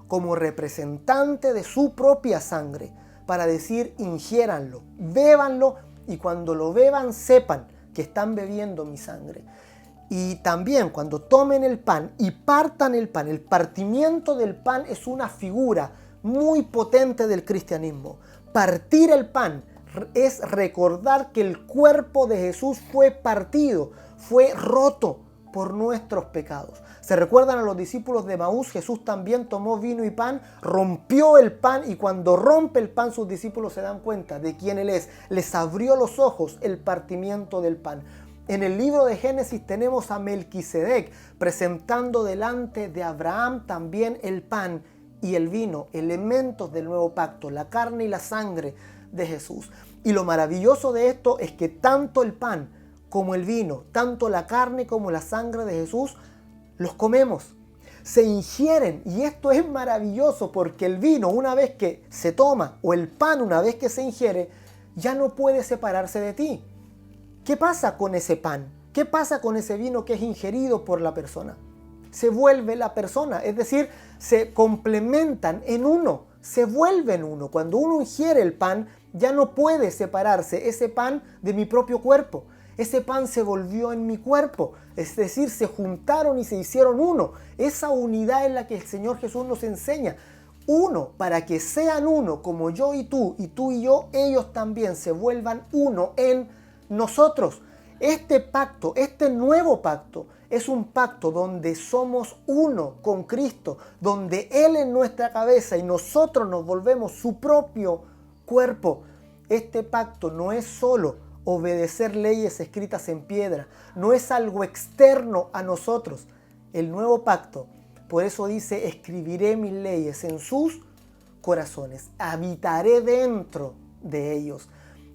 como representante de su propia sangre para decir, ingiéranlo, bébanlo, y cuando lo beban sepan que están bebiendo mi sangre. Y también cuando tomen el pan y partan el pan, el partimiento del pan es una figura muy potente del cristianismo. Partir el pan es recordar que el cuerpo de Jesús fue partido, fue roto por nuestros pecados. ¿Se recuerdan a los discípulos de Emaús? Jesús también tomó vino y pan, rompió el pan, y cuando rompe el pan sus discípulos se dan cuenta de quién Él es. Les abrió los ojos el partimiento del pan. En el libro de Génesis tenemos a Melquisedec presentando delante de Abraham también el pan y el vino, elementos del nuevo pacto, la carne y la sangre de Jesús. Y lo maravilloso de esto es que tanto el pan como el vino, tanto la carne como la sangre de Jesús, los comemos, se ingieren. Y esto es maravilloso porque el vino, una vez que se toma, o el pan, una vez que se ingiere, ya no puede separarse de ti. ¿Qué pasa con ese pan? ¿Qué pasa con ese vino que es ingerido por la persona? Se vuelve la persona, es decir, se complementan en uno, se vuelven uno. Cuando uno ingiere el pan, ya no puede separarse ese pan de mi propio cuerpo. Ese pan se volvió en mi cuerpo, es decir, se juntaron y se hicieron uno. Esa unidad es la que el Señor Jesús nos enseña. Uno, para que sean uno, como yo y tú y yo, ellos también se vuelvan uno en nosotros. Este pacto, este nuevo pacto, es un pacto donde somos uno con Cristo, donde Él es nuestra cabeza y nosotros nos volvemos su propio cuerpo. Este pacto no es solo obedecer leyes escritas en piedra, no es algo externo a nosotros. El nuevo pacto, por eso dice, escribiré mis leyes en sus corazones, habitaré dentro de ellos.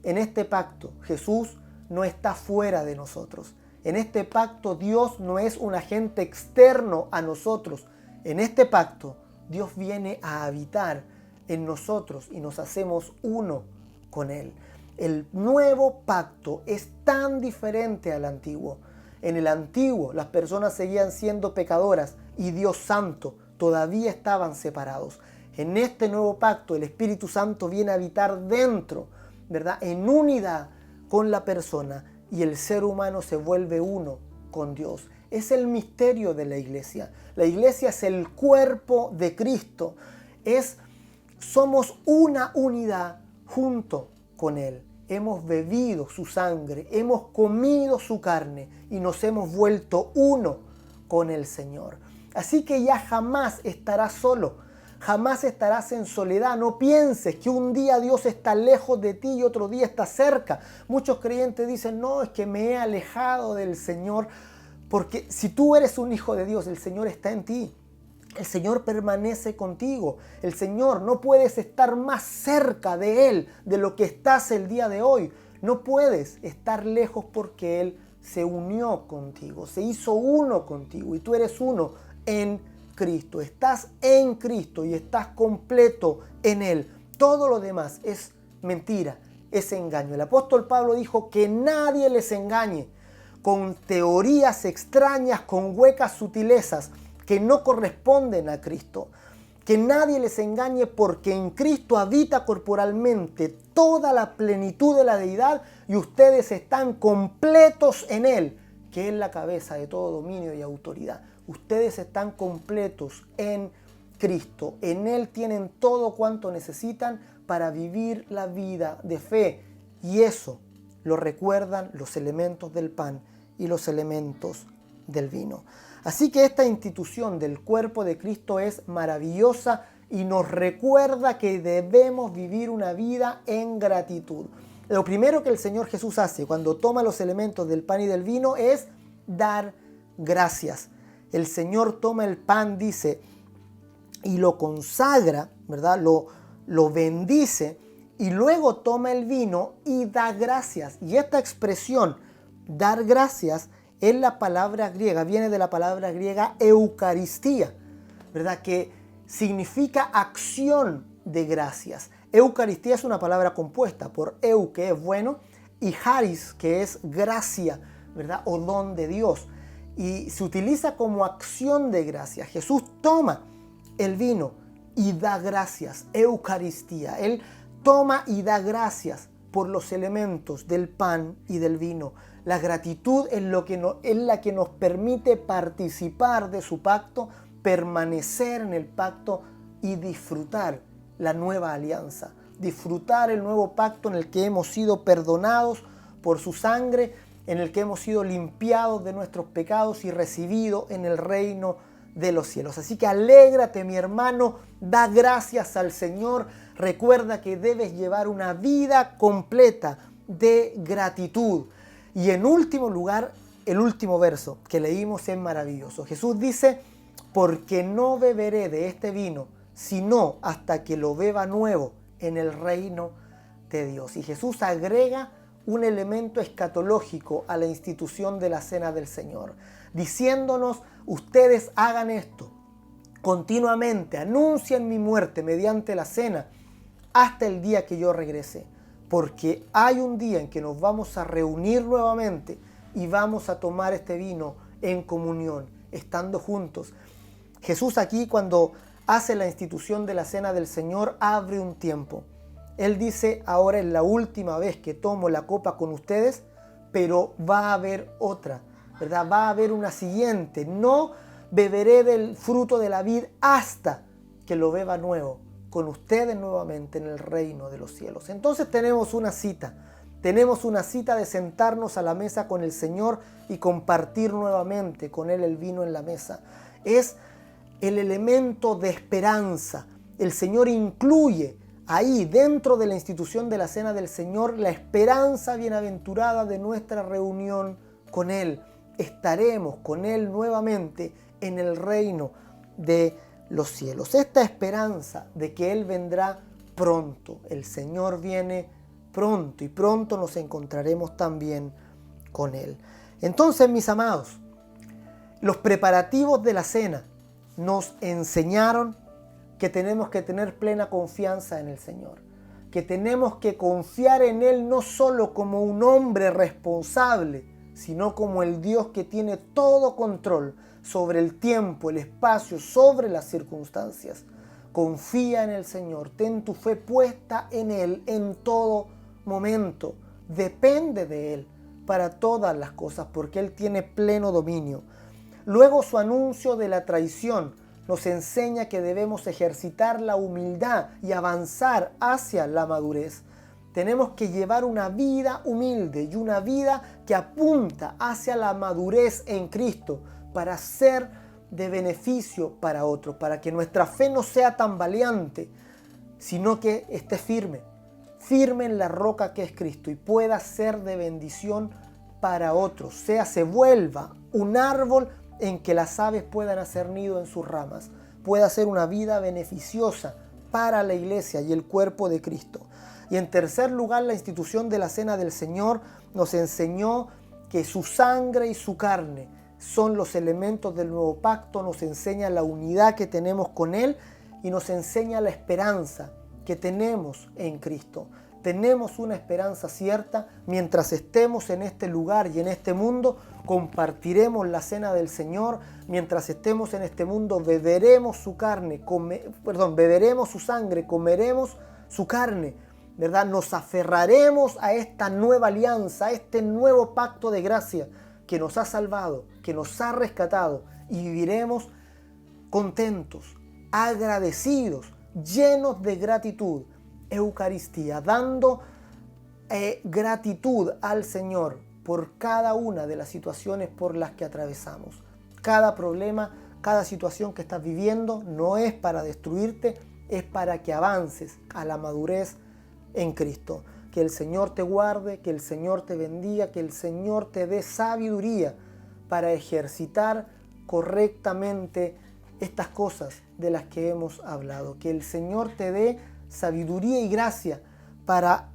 En este pacto Jesús no está fuera de nosotros. En este pacto Dios no es un agente externo a nosotros. En este pacto Dios viene a habitar en nosotros y nos hacemos uno con Él. El nuevo pacto es tan diferente al antiguo. En el antiguo las personas seguían siendo pecadoras y Dios Santo todavía estaban separados. En este nuevo pacto el Espíritu Santo viene a habitar dentro, ¿verdad? En unidad con la persona, y el ser humano se vuelve uno con Dios. Es el misterio de la iglesia. La iglesia es el cuerpo de Cristo. Somos una unidad junto con Él. Hemos bebido su sangre, hemos comido su carne y nos hemos vuelto uno con el Señor. Así que ya jamás estarás solo, jamás estarás en soledad. No pienses que un día Dios está lejos de ti y otro día está cerca. Muchos creyentes dicen, no, es que me he alejado del Señor. Porque si tú eres un hijo de Dios, el Señor está en ti. El Señor permanece contigo. El Señor, no puedes estar más cerca de Él de lo que estás el día de hoy. No puedes estar lejos porque Él se unió contigo, se hizo uno contigo y tú eres uno en Cristo. Estás en Cristo y estás completo en Él. Todo lo demás es mentira, es engaño. El apóstol Pablo dijo que nadie les engañe con teorías extrañas, con huecas sutilezas que no corresponden a Cristo. Que nadie les engañe, porque en Cristo habita corporalmente toda la plenitud de la deidad y ustedes están completos en Él, que es la cabeza de todo dominio y autoridad. Ustedes están completos en Cristo. En Él tienen todo cuanto necesitan para vivir la vida de fe. Y eso lo recuerdan los elementos del pan y los elementos del vino. Así que esta institución del cuerpo de Cristo es maravillosa y nos recuerda que debemos vivir una vida en gratitud. Lo primero que el Señor Jesús hace cuando toma los elementos del pan y del vino es dar gracias. El Señor toma el pan, dice, y lo consagra, ¿verdad? Lo bendice, y luego toma el vino y da gracias. Y esta expresión, dar gracias, es la palabra griega, viene de la palabra griega eucaristía, ¿verdad? Que significa acción de gracias. Eucaristía es una palabra compuesta por eu, que es bueno, y charis, que es gracia, ¿verdad? O don de Dios. Y se utiliza como acción de gracias. Jesús toma el vino y da gracias, Eucaristía. Él toma y da gracias por los elementos del pan y del vino. La gratitud es la que nos permite participar de su pacto, permanecer en el pacto y disfrutar la nueva alianza. Disfrutar el nuevo pacto en el que hemos sido perdonados por su sangre, en el que hemos sido limpiados de nuestros pecados y recibidos en el reino de los cielos. Así que alégrate, mi hermano, da gracias al Señor. Recuerda que debes llevar una vida completa de gratitud. Y en último lugar, el último verso que leímos es maravilloso. Jesús dice, porque no beberé de este vino, sino hasta que lo beba nuevo en el reino de Dios. Y Jesús agrega un elemento escatológico a la institución de la Cena del Señor, diciéndonos, ustedes hagan esto continuamente, anuncien mi muerte mediante la cena hasta el día que yo regrese, porque hay un día en que nos vamos a reunir nuevamente y vamos a tomar este vino en comunión, estando juntos. Jesús aquí, cuando hace la institución de la Cena del Señor, abre un tiempo. Él dice, ahora es la última vez que tomo la copa con ustedes, pero va a haber otra, ¿verdad? Va a haber una siguiente. No beberé del fruto de la vid hasta que lo beba nuevo, con ustedes nuevamente en el reino de los cielos. Entonces tenemos una cita de sentarnos a la mesa con el Señor y compartir nuevamente con Él el vino en la mesa. Es el elemento de esperanza. El Señor incluye ahí, dentro de la institución de la Cena del Señor, la esperanza bienaventurada de nuestra reunión con Él. Estaremos con Él nuevamente en el reino de los cielos. Esta esperanza de que Él vendrá pronto. El Señor viene pronto y pronto nos encontraremos también con Él. Entonces, mis amados, los preparativos de la cena nos enseñaron que tenemos que tener plena confianza en el Señor, que tenemos que confiar en Él no solo como un hombre responsable, sino como el Dios que tiene todo control sobre el tiempo, el espacio, sobre las circunstancias. Confía en el Señor, ten tu fe puesta en Él en todo momento, depende de Él para todas las cosas, porque Él tiene pleno dominio. Luego, su anuncio de la traición nos enseña que debemos ejercitar la humildad y avanzar hacia la madurez. Tenemos que llevar una vida humilde y una vida que apunta hacia la madurez en Cristo para ser de beneficio para otros, para que nuestra fe no sea tambaleante, sino que esté firme en la roca que es Cristo y pueda ser de bendición para otros, se vuelva un árbol en que las aves puedan hacer nido en sus ramas, pueda ser una vida beneficiosa para la iglesia y el cuerpo de Cristo. Y en tercer lugar, la institución de la Cena del Señor nos enseñó que su sangre y su carne son los elementos del nuevo pacto, nos enseña la unidad que tenemos con Él y nos enseña la esperanza que tenemos en Cristo. Tenemos una esperanza cierta. Mientras estemos en este lugar y en este mundo, compartiremos la cena del Señor. Mientras estemos en este mundo, beberemos su sangre, comeremos su carne, ¿verdad? Nos aferraremos a esta nueva alianza, a este nuevo pacto de gracia que nos ha salvado, que nos ha rescatado, y viviremos contentos, agradecidos, llenos de gratitud. Eucaristía, dando gratitud al Señor por cada una de las situaciones por las que atravesamos. Cada problema, cada situación que estás viviendo no es para destruirte, es para que avances a la madurez en Cristo. Que el Señor te guarde, que el Señor te bendiga, que el Señor te dé sabiduría para ejercitar correctamente estas cosas de las que hemos hablado. Que el Señor te dé sabiduría y gracia para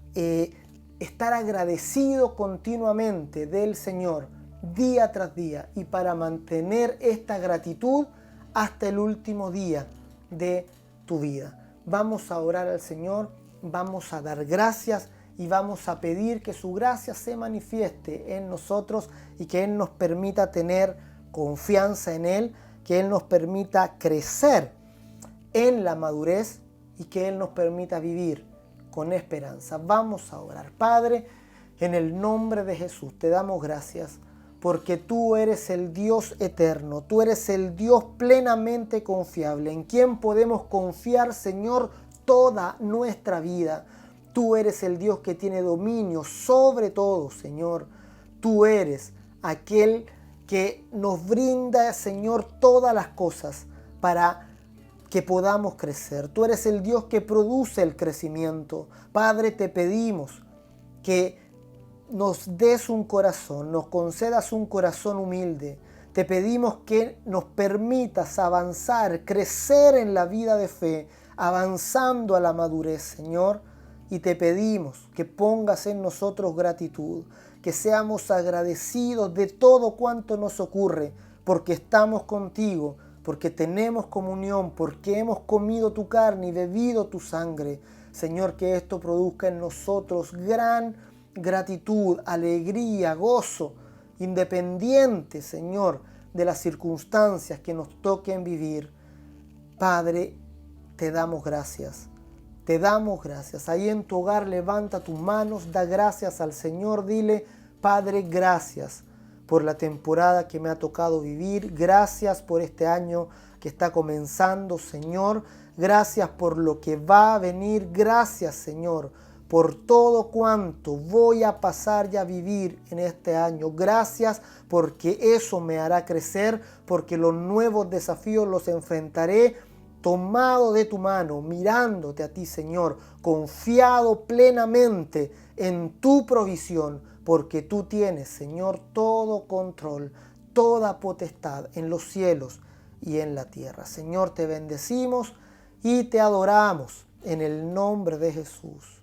estar agradecido continuamente del Señor día tras día y para mantener esta gratitud hasta el último día de tu vida. Vamos a orar al Señor, vamos a dar gracias y vamos a pedir que su gracia se manifieste en nosotros y que Él nos permita tener confianza en Él, que Él nos permita crecer en la madurez y que Él nos permita vivir con esperanza. Vamos a orar. Padre, en el nombre de Jesús te damos gracias porque tú eres el Dios eterno, tú eres el Dios plenamente confiable, en quien podemos confiar, Señor, toda nuestra vida. Tú eres el Dios que tiene dominio sobre todo, Señor. Tú eres aquel que nos brinda, Señor, todas las cosas para que podamos crecer. Tú eres el Dios que produce el crecimiento. Padre, te pedimos que nos des un corazón, nos concedas un corazón humilde. Te pedimos que nos permitas avanzar, crecer en la vida de fe, avanzando a la madurez, Señor. Y te pedimos que pongas en nosotros gratitud, que seamos agradecidos de todo cuanto nos ocurre, porque estamos contigo, porque tenemos comunión, porque hemos comido tu carne y bebido tu sangre. Señor, que esto produzca en nosotros gran gratitud, alegría, gozo, independiente, Señor, de las circunstancias que nos toquen vivir. Padre, te damos gracias. Te damos gracias. Ahí en tu hogar levanta tus manos, da gracias al Señor. Dile, Padre, gracias por la temporada que me ha tocado vivir. Gracias por este año que está comenzando, Señor. Gracias por lo que va a venir. Gracias, Señor, por todo cuanto voy a pasar y a vivir en este año. Gracias porque eso me hará crecer, porque los nuevos desafíos los enfrentaré tomado de tu mano, mirándote a ti, Señor, confiado plenamente en tu provisión, porque tú tienes, Señor, todo control, toda potestad en los cielos y en la tierra. Señor, te bendecimos y te adoramos en el nombre de Jesús.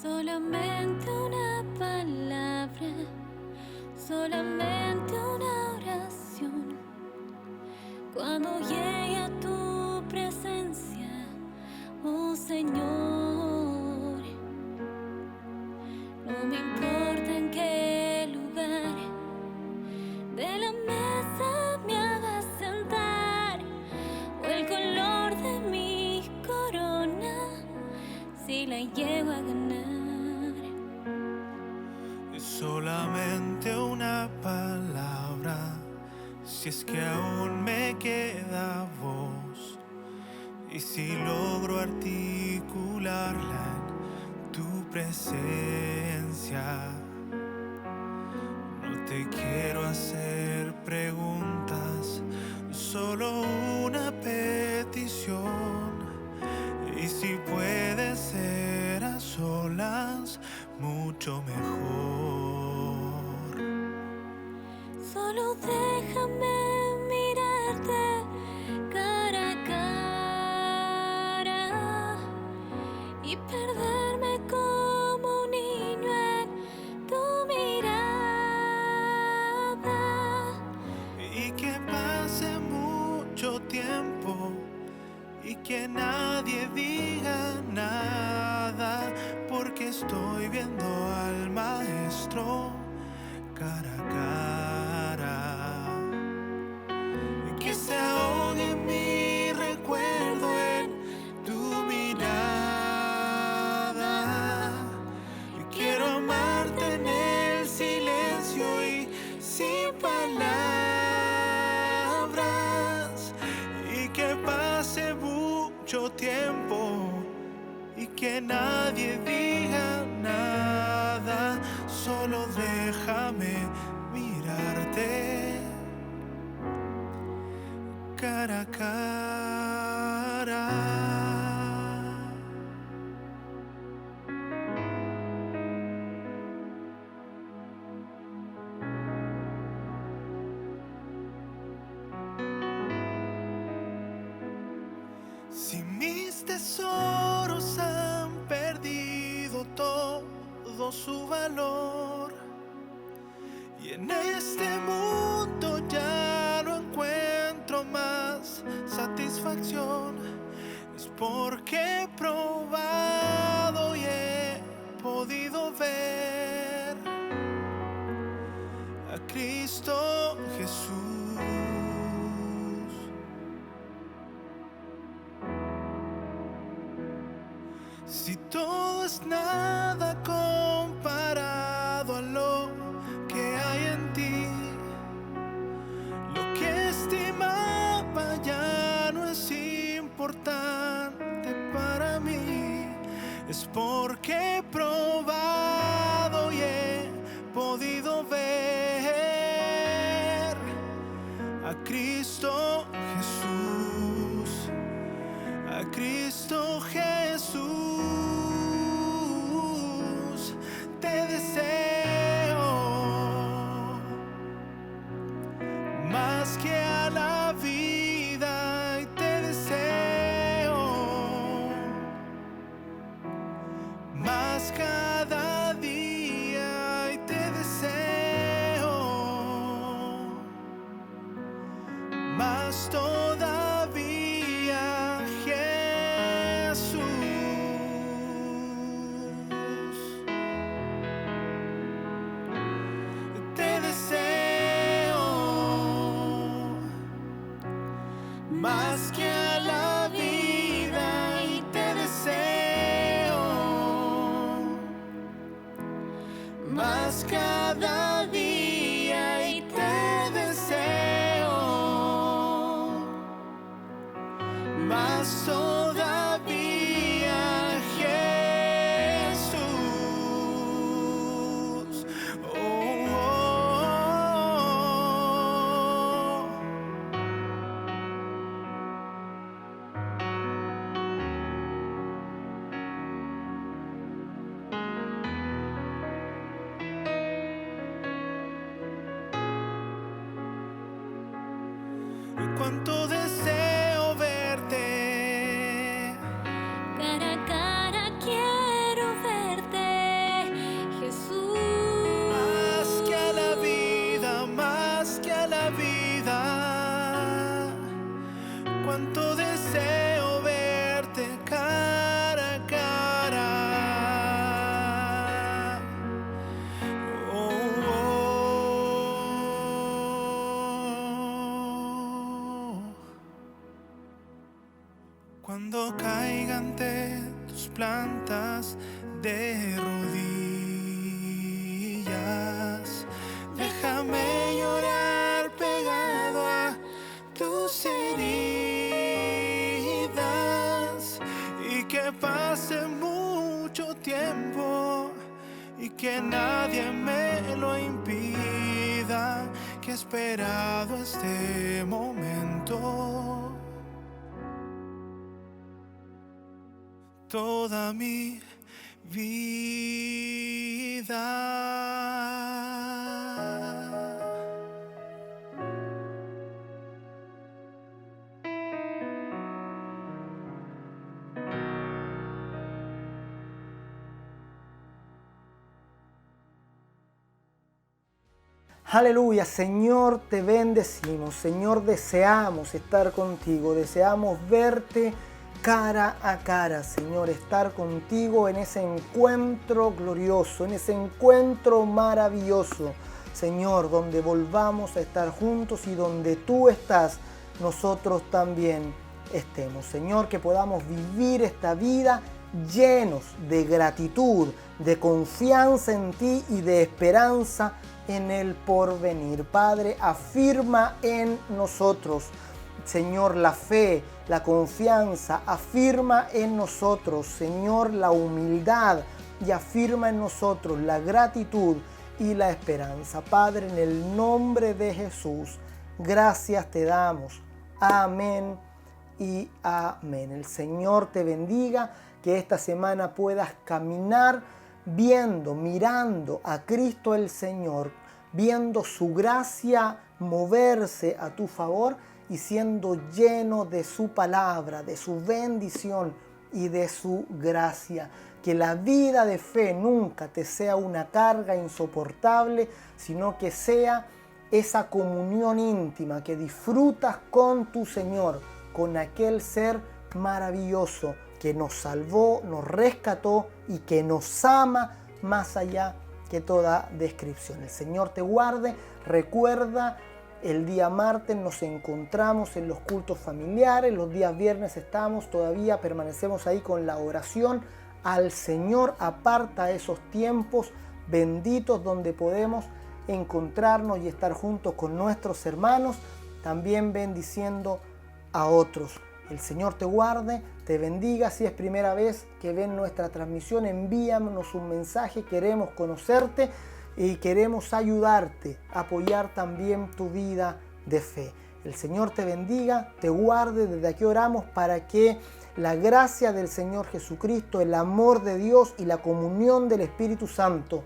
Solamente una palabra, solamente una oración. Cuando llegue a tu presencia, oh Señor, no me importa en qué lugar de la mesa me hagas sentar, o el color de mi corona, si la llego a ganar. Solamente una palabra, si es que aún me queda voz, y si logro articularla en tu presencia. No te quiero hacer preguntas, solo una petición, y si puede ser a solas, mucho mejor. Solo déjame mirarte cara a cara y perderme como un niño en tu mirada. Y que pase mucho tiempo y que nadie diga nada, porque estoy viendo al Maestro cara a cara. Que se ahogue mi recuerdo en tu mirada. Quiero amarte en el silencio y sin palabras, y que pase mucho tiempo y que nadie diga nada. Solo déjame mirarte cara a cara. tesoros han perdido todo su valor, y en este mundo ya no encuentro más satisfacción. Es porque he probado y he podido ver a Cristo Jesús. Si todo es nada comparado a lo que hay en ti, lo que estimaba ya no es importante para mí. Es porque he probado y he podido ver a Cristo Jesús, a Cristo Jesús. Te deseo más que a la vida, y te deseo más cada día, y te deseo más todavía, Jesús. Te deseo más que a la vida, y te deseo más cada día, y te deseo más todavía, Jesús. Oh, oh, oh. Cuánto deseo verte, Cara a cara quiero verte, Jesús. más que a la vida, más que a la vida. Cuánto deseo verte cara a cara. Oh, oh. Cuando caiga ante tus plantas de rodillas, déjame llorar pegado a tus heridas, y que pase mucho tiempo y que nadie me lo impida, que he esperado este momento toda mi vida. Aleluya, Señor, te bendecimos. Señor, deseamos estar contigo, deseamos verte cara a cara, Señor, estar contigo en ese encuentro glorioso, en ese encuentro maravilloso, Señor, donde volvamos a estar juntos y donde tú estás, nosotros también estemos. Señor, que podamos vivir esta vida llenos de gratitud, de confianza en ti y de esperanza en el porvenir. Padre, afirma en nosotros, Señor, la fe, la confianza, afirma en nosotros, Señor, la humildad, y afirma en nosotros la gratitud y la esperanza. Padre, en el nombre de Jesús, gracias te damos. Amén y amén. El Señor te bendiga, que esta semana puedas caminar viendo, mirando a Cristo el Señor, viendo su gracia moverse a tu favor y siendo lleno de su palabra, de su bendición y de su gracia. Que la vida de fe nunca te sea una carga insoportable, sino que sea esa comunión íntima que disfrutas con tu Señor, con aquel ser maravilloso que nos salvó, nos rescató y que nos ama más allá que toda descripción. El Señor te guarde. Recuerda, el día martes nos encontramos en los cultos familiares, los días viernes todavía permanecemos ahí con la oración al Señor. Aparta esos tiempos benditos donde podemos encontrarnos y estar juntos con nuestros hermanos, también bendiciendo a otros. El Señor te guarde, te bendiga. Si es primera vez que ven nuestra transmisión, envíanos un mensaje, queremos conocerte y queremos ayudarte, apoyar también tu vida de fe. El Señor te bendiga, te guarde. Desde aquí oramos para que la gracia del Señor Jesucristo, el amor de Dios y la comunión del Espíritu Santo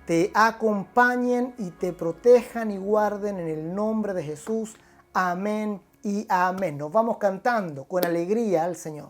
te acompañen y te protejan y guarden en el nombre de Jesús. Amén y amén. Nos vamos cantando con alegría al Señor.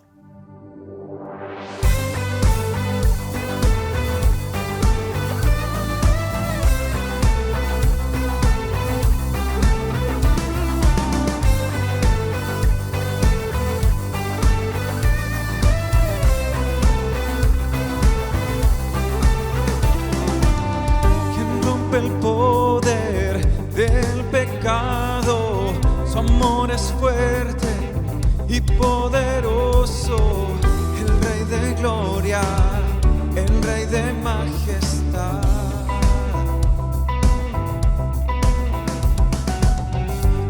El poder del pecado, su amor es fuerte y poderoso, el Rey de gloria, el Rey de majestad.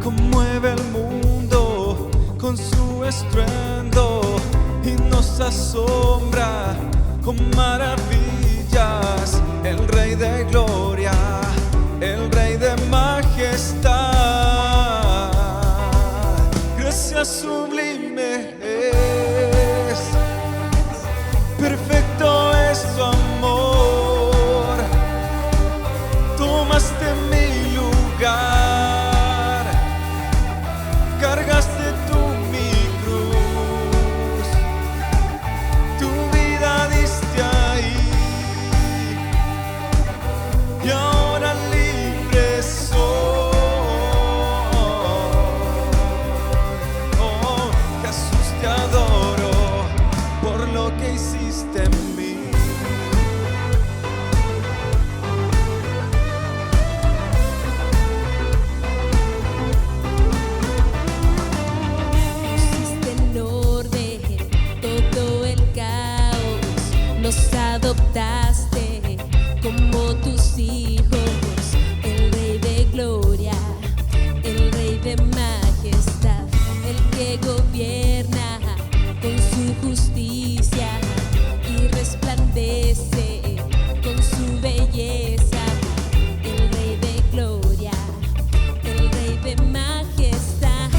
Conmueve el mundo con su estruendo y nos asombra con maravillas, el Rey de gloria, el Rey de majestad. Gracia sublime es, perfecto es tu amor. Tomaste mi lugar, cargaste tú mi cruz, tu vida diste ahí. Y ahora libre soy. Oh, Jesús, te adoro por lo que hiciste en mí. Pusiste en orden todo el caos, nos adoptaste como tus hijos, el Rey de gloria, el Rey de majestad, el que gobierna con su justicia y resplandece con su belleza, el Rey de gloria, el Rey de majestad.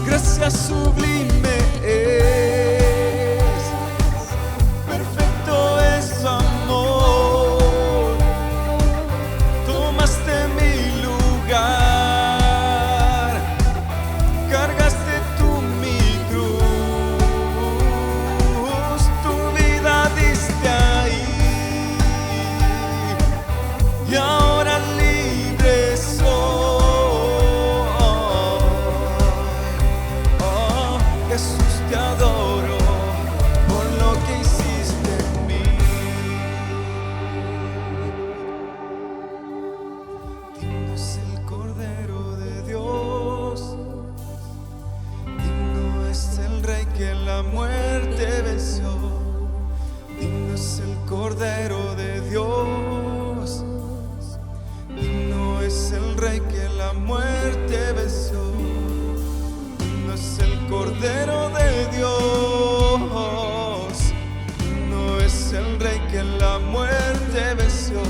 Gracia sublime es, perfecto es su amor. Tomaste mi lugar, cargaste tú mi cruz, tu vida diste ahí. Y ahora libre soy. Oh, Jesús, te adoro por lo que hiciste en mí. Digno es el Cordero de Dios, digno es el Rey que la muerte venció. Digno es el Cordero de Dios, digno es el Rey que la muerte venció. Digno es el Cordero de Dios, digno es el Rey que la muerte venció.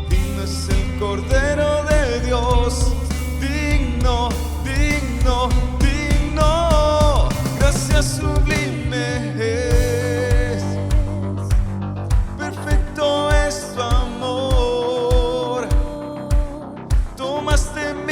Digno es el Cordero de Dios, digno, digno, digno. Gracia sublime es, perfecto es tu amor. Tomaste mi